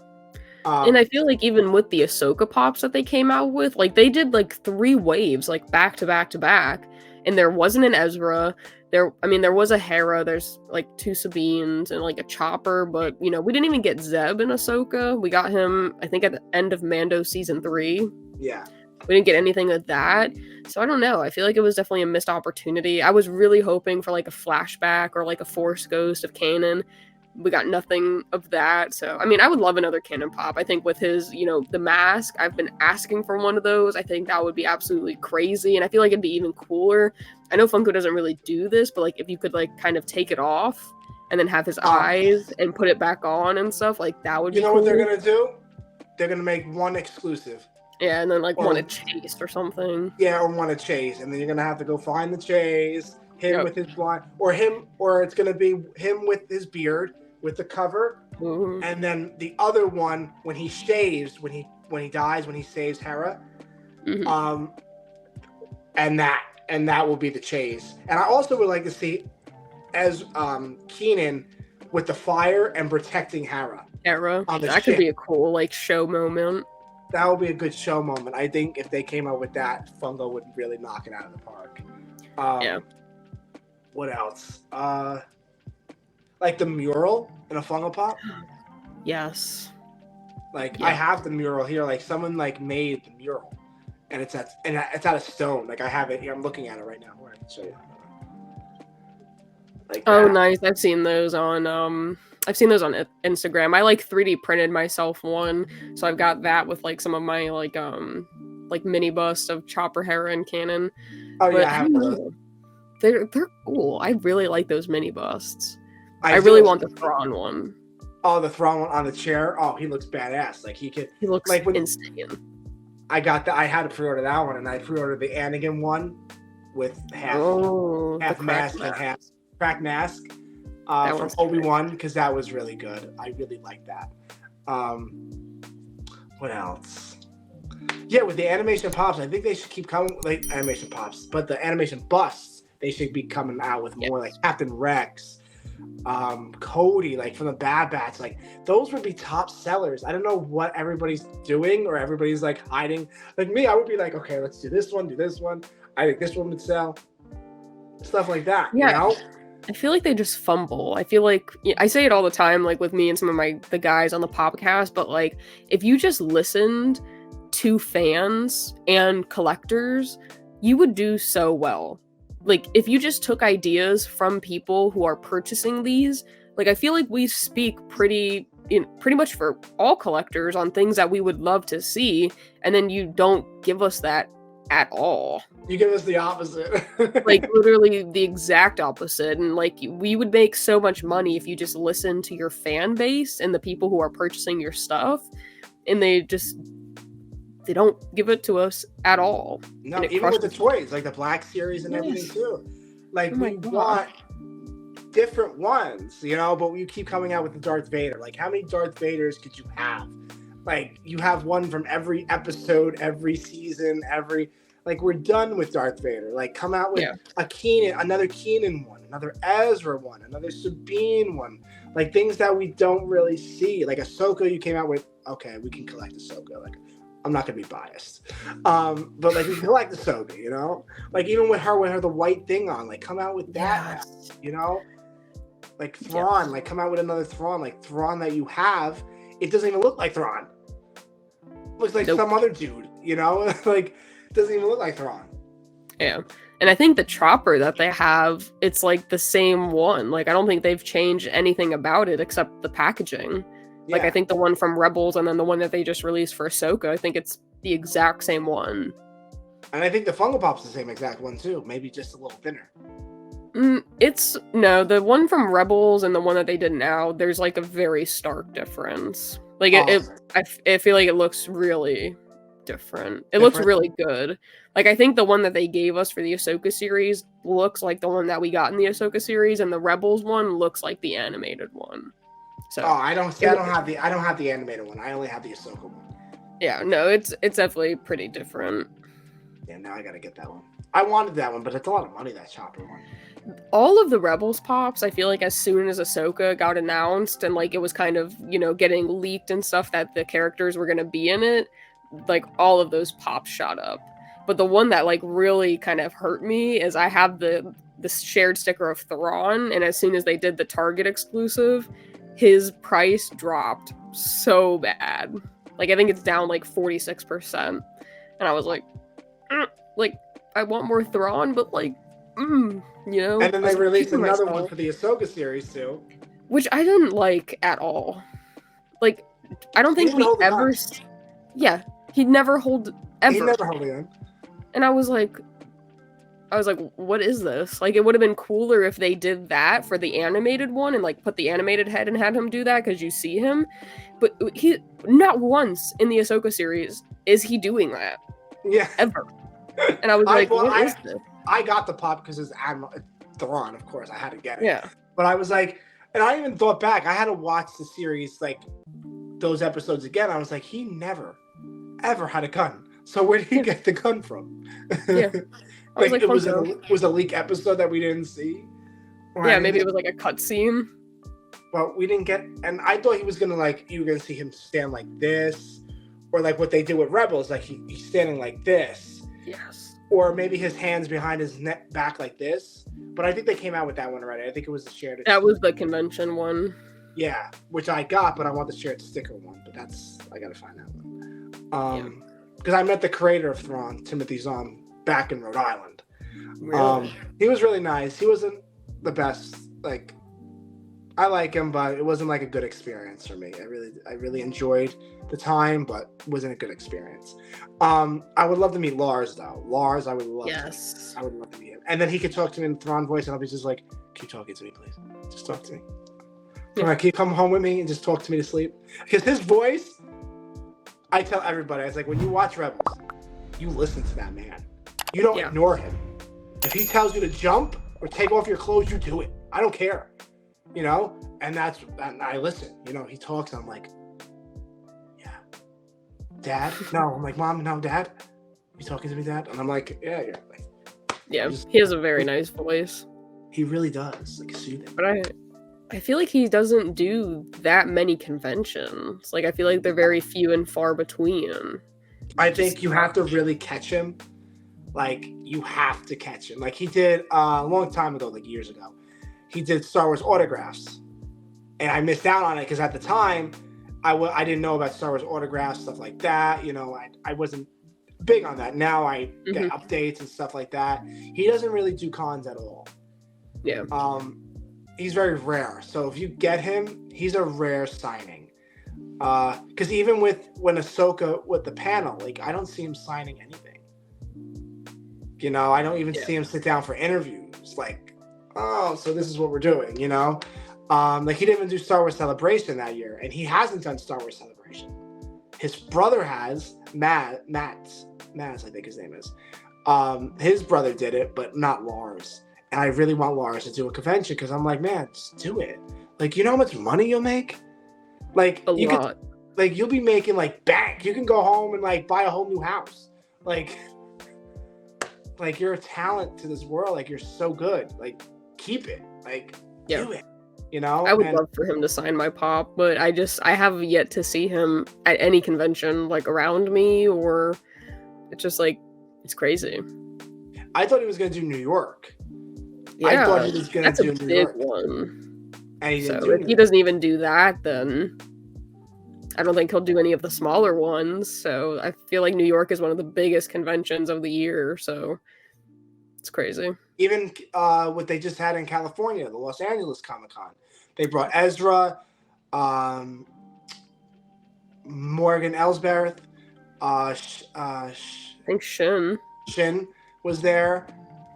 And I feel like even with the Ahsoka pops that they came out with, like they did like 3 waves, like back to back to back, and there wasn't an Ezra. There was a Hera. There's like 2 Sabines and like a Chopper, but you know we didn't even get Zeb in Ahsoka. We got him, I think, at the end of Mando season 3. Yeah. We didn't get anything of that. So I don't know. I feel like it was definitely a missed opportunity. I was really hoping for like a flashback or like a Force Ghost of Kanan. We got nothing of that. So, I mean, I would love another Kanan pop. I think with his, you know, the mask, I've been asking for one of those. I think that would be absolutely crazy. And I feel like it'd be even cooler. I know Funko doesn't really do this, but like if you could like kind of take it off and then have his eyes and put it back on and stuff, like that would be cool. You know what they're going to do? They're going to make one exclusive. Yeah, and then like one at Chase or something. Yeah, or one at Chase. And then you're going to have to go find the Chase, him with his blonde, or it's going to be him with his beard, with the cover, and then the other one when he shaves, when he dies, when he saves Hera, and that will be the chase. And I also would like to see as Kanan with the fire and protecting Hera. That could be a cool like show moment. That would be a good show moment. I think if they came out with that, Funko would really knock it out of the park. Yeah. What else? Like the mural in a Funko Pop. Yes. Like I have the mural here. Like someone like made the mural, and it's out of stone. Like I have it here. I'm looking at it right now. Where I can show you. Like oh, nice. I've seen those on Instagram. I like 3D printed myself one, so I've got that with like some of my like mini busts of Chopper, Hera, and Kanan. Oh But yeah, I I have don't those. know. They're cool. I really like those mini busts. I do really as- want the Thrawn one. Oh, the Thrawn one on the chair. Oh, he looks badass. Like he could. He looks Like when insane. I got that, I had to pre-order that one, and I pre-ordered the Anakin one with half Oh, the half cracked mask and half mask. cracked mask That from one's Obi-Wan, because that was really good. I really liked that. What else? Yeah, with the animation pops, I think they should keep coming, like animation pops, but the animation busts, they should be coming out with more, like Captain Rex, Cody, like from the Bad Batch, like those would be top sellers. I don't know what everybody's doing, or everybody's like hiding. Like me, I would be like, okay, let's do this one. I think this one would sell. Stuff like that, Yeah. you know? I feel like they just fumble. I feel like I say it all the time, like with me and some of the guys on the podcast, but like if you just listened to fans and collectors, you would do so well. Like if you just took ideas from people who are purchasing these, like I feel like we speak pretty much for all collectors on things that we would love to see, and then you don't give us that at all. You give us the opposite. Like literally the exact opposite. And like we would make so much money if you just listen to your fan base and the people who are purchasing your stuff, and they don't give it to us at all. No, even with the toys, like the Black Series and everything too. Like we want different ones, you know, but you keep coming out with the Darth Vader. Like how many Darth Vaders could you have? Like you have one from every episode, every season, like we're done with Darth Vader. Like come out with another Keenan one, another Ezra one, another Sabine one. Like things that we don't really see. Like Ahsoka, you came out with, okay, we can collect Ahsoka. Like I'm not gonna be biased. But like we can collect Ahsoka, you know? Like even with her the white thing on, like come out with that, you know? Like Thrawn, like come out with another Thrawn, like Thrawn that you have, it doesn't even look like Thrawn. It looks like some other dude, you know? Like doesn't even look like Thrawn. Yeah. And I think the chopper that they have, it's like the same one. Like I don't think they've changed anything about it except the packaging. Like I think the one from Rebels and then the one that they just released for Ahsoka, I think it's the exact same one. And I think the Funko Pop's the same exact one too, maybe just a little thinner. The one from Rebels and the one that they did now, there's like a very stark difference. Like I feel like it looks really different. It looks really good. Like I think the one that they gave us for the Ahsoka series looks like the one that we got in the Ahsoka series, and the Rebels one looks like the animated one. So I don't have the animated one. I only have the Ahsoka one. Yeah, no, it's definitely pretty different. Yeah, now I gotta get that one. I wanted that one, but it's a lot of money, that chopper one. All of the Rebels pops, I feel like as soon as Ahsoka got announced and like it was kind of, getting leaked and stuff that the characters were gonna be in it, like all of those pops shot up. But the one that like really kind of hurt me is I have the shared sticker of Thrawn, and as soon as they did the Target exclusive, his price dropped so bad. Like I think it's down like 46%. And I was like, I want more Thrawn, but And then they released another one for the Ahsoka series too, which I didn't like at all. Like I don't think we ever. Yeah, he'd never hold ever. He never held it. And I was like, what is this? Like, it would have been cooler if they did that for the animated one and like put the animated head and had him do that because you see him. But he not once in the Ahsoka series is he doing that. Yeah, ever. And I was like, what is this? I got the pop because it's Thrawn, of course. I had to get it. Yeah. But I was like, and I even thought back. I had to watch the series, like those episodes again. I was like, he never, ever had a gun. So where did he get the gun from? Yeah. Like it was a leak episode that we didn't see. Yeah, maybe it was like a cutscene. Well, we didn't get, and I thought he was gonna you were gonna see him stand like this, or like what they did with Rebels, like he's standing like this. Yes. Or maybe his hands behind his neck back like this. But I think they came out with that one already. I think it was the shared. That was the convention one. Yeah, which I got, but I want the shared sticker one. But I gotta find that one. Because I met the creator of Thrawn, Timothy Zahn, back in Rhode Island. Really? He was really nice. He wasn't the best I like him, but it wasn't like a good experience for me. I really enjoyed the time, but it wasn't a good experience. I would love to meet Lars though. Lars, I would love. Yes. I would love to meet him, and then he could talk to me in Thrawn voice, and I'll be just like, "Keep talking to me, please. Just talk to me. Yeah. Can you come home with me and just talk to me to sleep?" Because his voice, I tell everybody, I was like, when you watch Rebels, you listen to that man. You don't ignore him. If he tells you to jump or take off your clothes, you do it. I don't care. You know, and I listen. You know, he talks, and I'm like, yeah, Dad. No, I'm like, Mom, no, Dad. You talking to me, Dad? And I'm like, yeah, you're like, yeah. He has a very nice voice. He really does, like soothing. But I feel like he doesn't do that many conventions. Like I feel like they're very few and far between. I think you have to really catch him. Like you have to catch him. Like he did a long time ago, like years ago. He did Star Wars autographs, and I missed out on it because at the time, I didn't know about Star Wars autographs, stuff like that. You know, I wasn't big on that. Now I get updates and stuff like that. He doesn't really do cons at all. Yeah. He's very rare. So if you get him, he's a rare signing. Because even when Ahsoka with the panel, like I don't see him signing anything. You know, I don't even see him sit down for interviews. Like, oh, so this is what we're doing, you know? Like he didn't even do Star Wars Celebration that year, and he hasn't done Star Wars Celebration. His brother has, Maz, I think his name is. His brother did it, but not Lars. And I really want Lars to do a convention because I'm like, man, just do it. Like, you know how much money you'll make? Like a lot. Like you'll be making like bank. You can go home and like buy a whole new house. Like you're a talent to this world. Like you're so good. Like keep it. Like do it. You know? I would love for him to sign my pop, but I have yet to see him at any convention like around me, or it's just like it's crazy. I thought he was gonna do New York. Yeah, I thought he was gonna do a New big York. one. And he So if he doesn't even do that, then I don't think he'll do any of the smaller ones. So I feel like New York is one of the biggest conventions of the year. So it's crazy. Even what they just had in California, the Los Angeles Comic-Con. They brought Ezra, Morgan Elsbeth, I think Shin was there.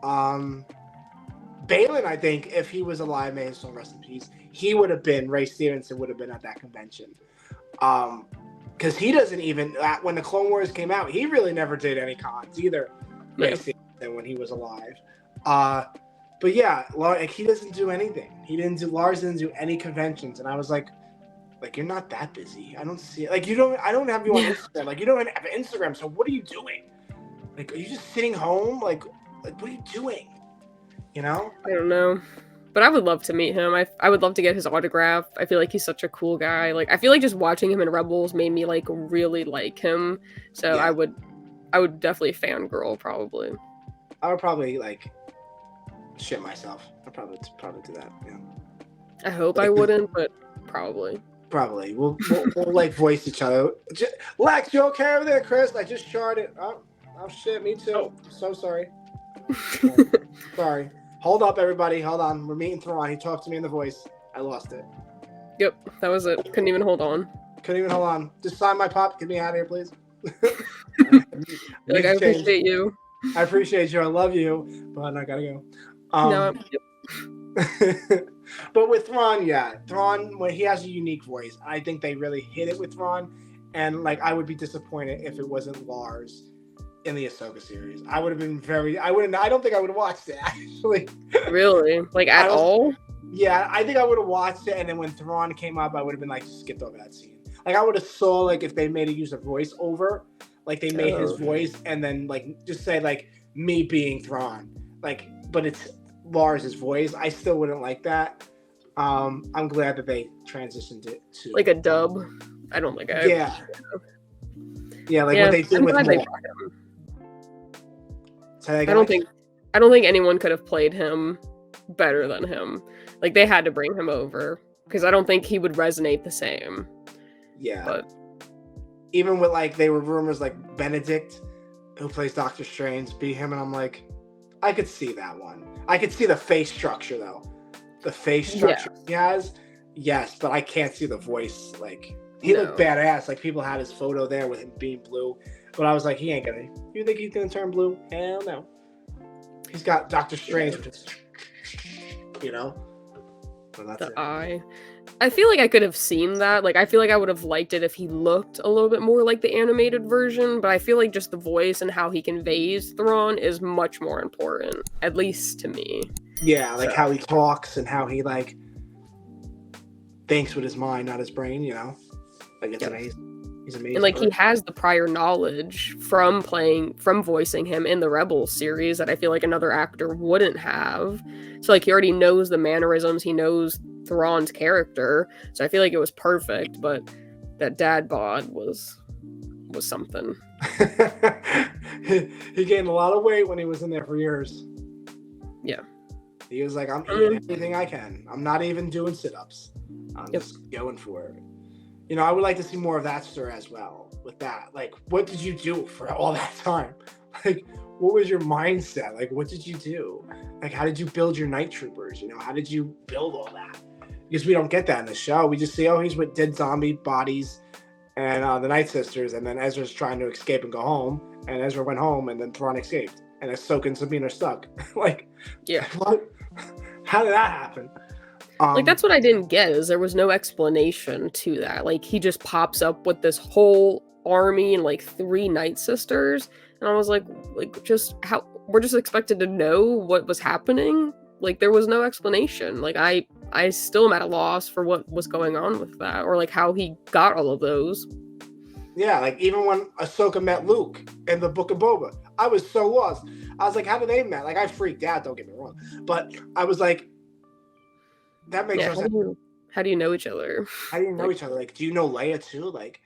Balin, I think, if he was alive, may his soul rest in peace, he would have been, Ray Stevenson would have been at that convention. Because he doesn't even, when the Clone Wars came out, he really never did any cons either. Ray Stevenson when he was alive. But yeah, like he doesn't do anything. Lars didn't do any conventions, and I was like you're not that busy. I don't see it. Like I don't have you on Instagram. Like you don't have Instagram. So what are you doing? Like, are you just sitting home? Like what are you doing? You know? I don't know. But I would love to meet him. I would love to get his autograph. I feel like he's such a cool guy. Like I feel like just watching him in Rebels made me like really like him. So I would definitely fangirl probably. I would probably like shit myself. I'd probably do that. Yeah. I hope I wouldn't, but probably. Probably. We'll like voice each other. Lex, you okay over there, Chris? I just sharded. Oh shit, me too. Oh. I'm so sorry. Sorry. Hold up, everybody. Hold on. We're meeting Thrawn. He talked to me in the voice. I lost it. Yep, that was it. Couldn't even hold on. Just sign my pop. Get me out of here, please. Like I appreciate you. I appreciate you. I love you, but I gotta go. No. But with Thrawn, when he has a unique voice, I think they really hit it with Thrawn. And like, I would be disappointed if it wasn't Lars in the Ahsoka series. I would have been I don't think I would have watched it actually. Really? Like at all? Yeah, I think I would have watched it, and then when Thrawn came up, I would have been like skipped over that scene. Like I would have saw like if they made a use of voiceover, like they made his voice and then like just say like me being Thrawn, like, but it's Lars's voice. I still wouldn't like that. I'm glad that they transitioned it to like a dub. I don't think what they did with Maul. I don't think anyone could have played him better than him. Like they had to bring him over because I don't think he would resonate the same. Yeah. But even with like they were rumors like Benedict, who plays Doctor Strange, be him, and I'm like, I could see that one. I could see the face structure though. The face structure he has. Yes, but I can't see the voice. Like, he looked badass. Like, people had his photo there with him being blue. But I was like, he ain't gonna. You think he's gonna turn blue? Hell no. He's got Doctor Strange with his, you know? So that's The it. eye. I feel like I could have seen that. Like, I feel like I would have liked it if he looked a little bit more like the animated version, but I feel like just the voice and how he conveys Thrawn is much more important, at least to me. Yeah, like how he talks and how he, like, thinks with his mind, not his brain, you know? Like, it's amazing. He's amazing. And, like, he has the prior knowledge from voicing him in the Rebels series that I feel like another actor wouldn't have. So, like, he already knows the mannerisms, he knows Thrawn's character, so I feel like it was perfect, but that dad bod was something. He gained a lot of weight when he was in there for years. Yeah. He was like, I'm eating everything I can. I'm not even doing sit-ups. I'm just going for it. You know, I would like to see more of that story as well with that. Like, what did you do for all that time? Like, what was your mindset? Like, what did you do? Like, how did you build your night troopers? You know, how did you build all that? Because we don't get that in the show. We just see, oh, he's with dead zombie bodies and the Night Sisters, and then Ezra's trying to escape and go home, and Ezra went home, and then Thrawn escaped, and Ahsoka and Sabine are stuck. Like, yeah, what? How did that happen? Like, that's what I didn't get, is there was no explanation to that. Like, he just pops up with this whole army and, like, 3 Night Sisters, and I was like, just how, we're just expected to know what was happening? Like, there was no explanation. Like, I still am at a loss for what was going on with that, or, like, how he got all of those. Yeah, like, even when Ahsoka met Luke in the Book of Boba, I was so lost. I was like, how did they met? Like, I freaked out, don't get me wrong. But I was like, that makes no sense. How do you know each other? How do you know each other? Like, do you know Leia too? Like,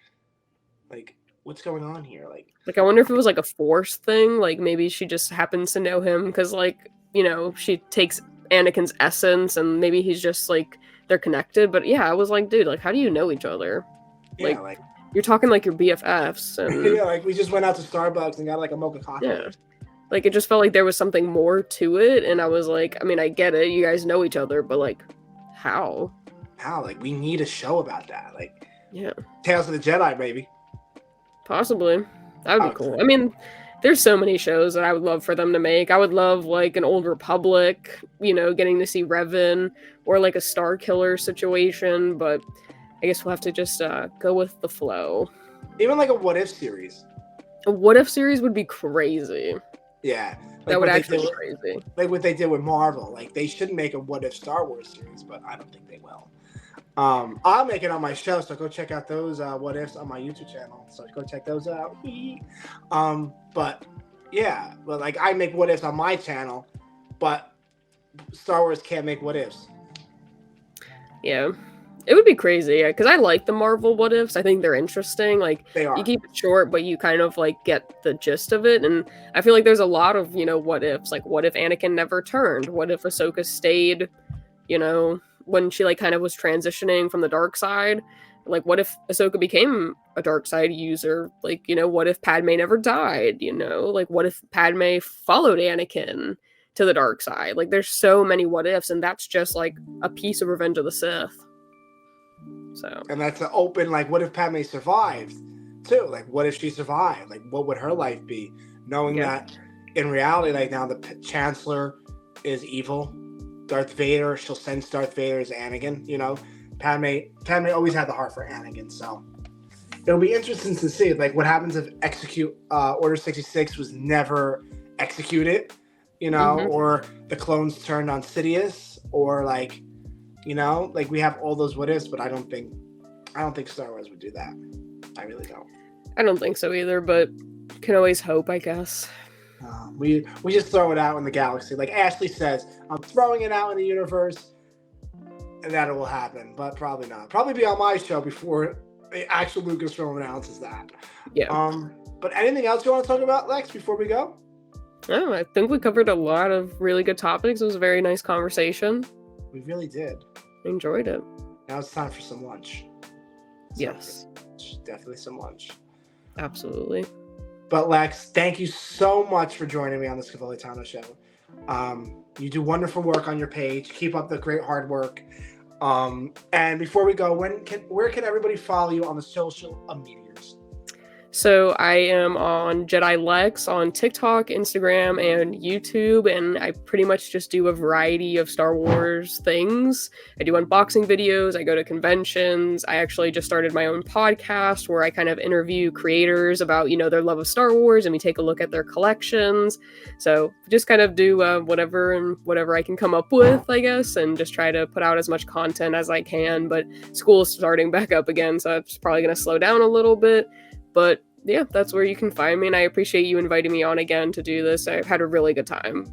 what's going on here? Like, I wonder if it was, like, a Force thing. Like, maybe she just happens to know him because, like, you know, she takes Anakin's essence, and maybe he's just, like, they're connected. But yeah, I was like, dude, like, how do you know each other? Yeah, like you're talking like your BFFs, and yeah, like we just went out to Starbucks and got like a mocha coffee. Yeah, like, it just felt like there was something more to it, and I was like, I mean, I get it, you guys know each other, but like, how? Like, we need a show about that. Like, yeah, Tales of the Jedi, baby. Possibly, that would be cool. I mean, there's so many shows that I would love for them to make. I would love, like, an Old Republic, you know, getting to see Revan, or like a Star Killer situation, but I guess we'll have to just go with the flow. Even like a What If series. A What If series would be crazy. Yeah. Like that would actually be crazy. Like what they did with Marvel. Like, they should make a What If Star Wars series, but I don't think they will. I'll make it on my show, so go check out those What Ifs on my YouTube channel. So go check those out. But yeah, but like, I make What Ifs on my channel, but Star Wars can't make What Ifs. Yeah. It would be crazy, because I like the Marvel What Ifs. I think they're interesting. Like, they are. You keep it short, but you kind of, like, get the gist of it. And I feel like there's a lot of, you know, what ifs. Like, what if Anakin never turned? What if Ahsoka stayed, you know, when she, like, kind of was transitioning from the dark side? Like, what if Ahsoka became a dark side user? Like, you know, what if Padme never died? You know, like, what if Padme followed Anakin to the dark side? Like, there's so many what ifs, and that's just, like, a piece of Revenge of the Sith. So, and that's an open, like, what if Padme survived too? Like, what if she survived? Like, what would her life be? Knowing that in reality, like, now the Chancellor is evil. Darth Vader, she'll sense Darth Vader as Anakin, you know? Padme always had the heart for Anakin, so it'll be interesting to see, like, what happens if Order 66 was never executed, you know, or the clones turned on Sidious, or, like, you know, like, we have all those what ifs, but I don't think Star Wars would do that. I really don't. I don't think so either, but can always hope, I guess. We just throw it out in the galaxy. Like Ashley says, I'm throwing it out in the universe, and that it will happen, but probably not. Probably be on my show before the actual Lucasfilm announces that. Yeah. But anything else you want to talk about, Lex, before we go? No, I think we covered a lot of really good topics. It was a very nice conversation. We really did. Enjoyed it. Now it's time for some lunch. Yes. Definitely some lunch. Absolutely. But Lex, thank you so much for joining me on the Scavolitano show. You do wonderful work on your page. Keep up the great hard work. And before we go, where can everybody follow you on the social medias? So I am on Jedi Lex on TikTok, Instagram, and YouTube, and I pretty much just do a variety of Star Wars things. I do unboxing videos, I go to conventions, I actually just started my own podcast where I kind of interview creators about, their love of Star Wars, and we take a look at their collections. So just kind of do whatever I can come up with, I guess, and just try to put out as much content as I can, but school's starting back up again, so it's probably going to slow down a little bit. But yeah, that's where you can find me, and I appreciate you inviting me on again to do this. I've had a really good time.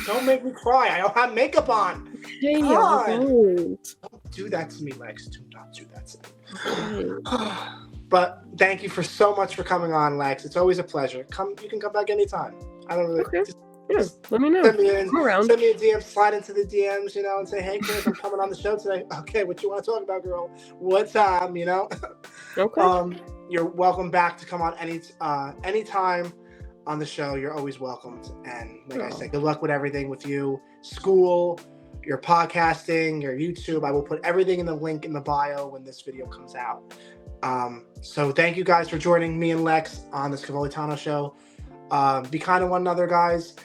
Don't make me cry. I don't have makeup on. Hey, Don't do that to me, Lex. Do not do that to me. But thank you for so much for coming on, Lex. It's always a pleasure. You can come back anytime. I don't really. Okay. Let me know. Send me a DM, slide into the DMs, and say, "Hey, Chris, I'm coming on the show today." Okay, what you want to talk about, girl? What time? Okay. You're welcome back to come on anytime on the show. You're always welcomed. And like I said, good luck with everything with you, school, your podcasting, your YouTube. I will put everything in the link in the bio when this video comes out. So thank you guys for joining me and Lex on the Scavolitano show. Be kind to one another, guys.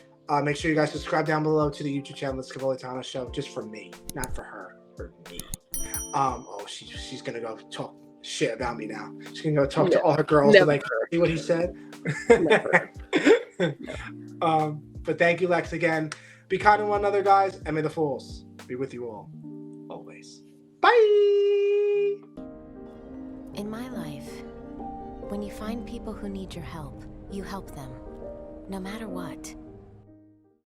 Make sure you guys subscribe down below to the YouTube channel, the Scavolitano show, just for me, not for her, for me. She's gonna go talk shit about me now. She's gonna go talk to all her girls and see what he said. But thank you, Lex, again. Be kind to one another, guys, and may the Force be with you all, always. Bye! In my life, when you find people who need your help, you help them, no matter what.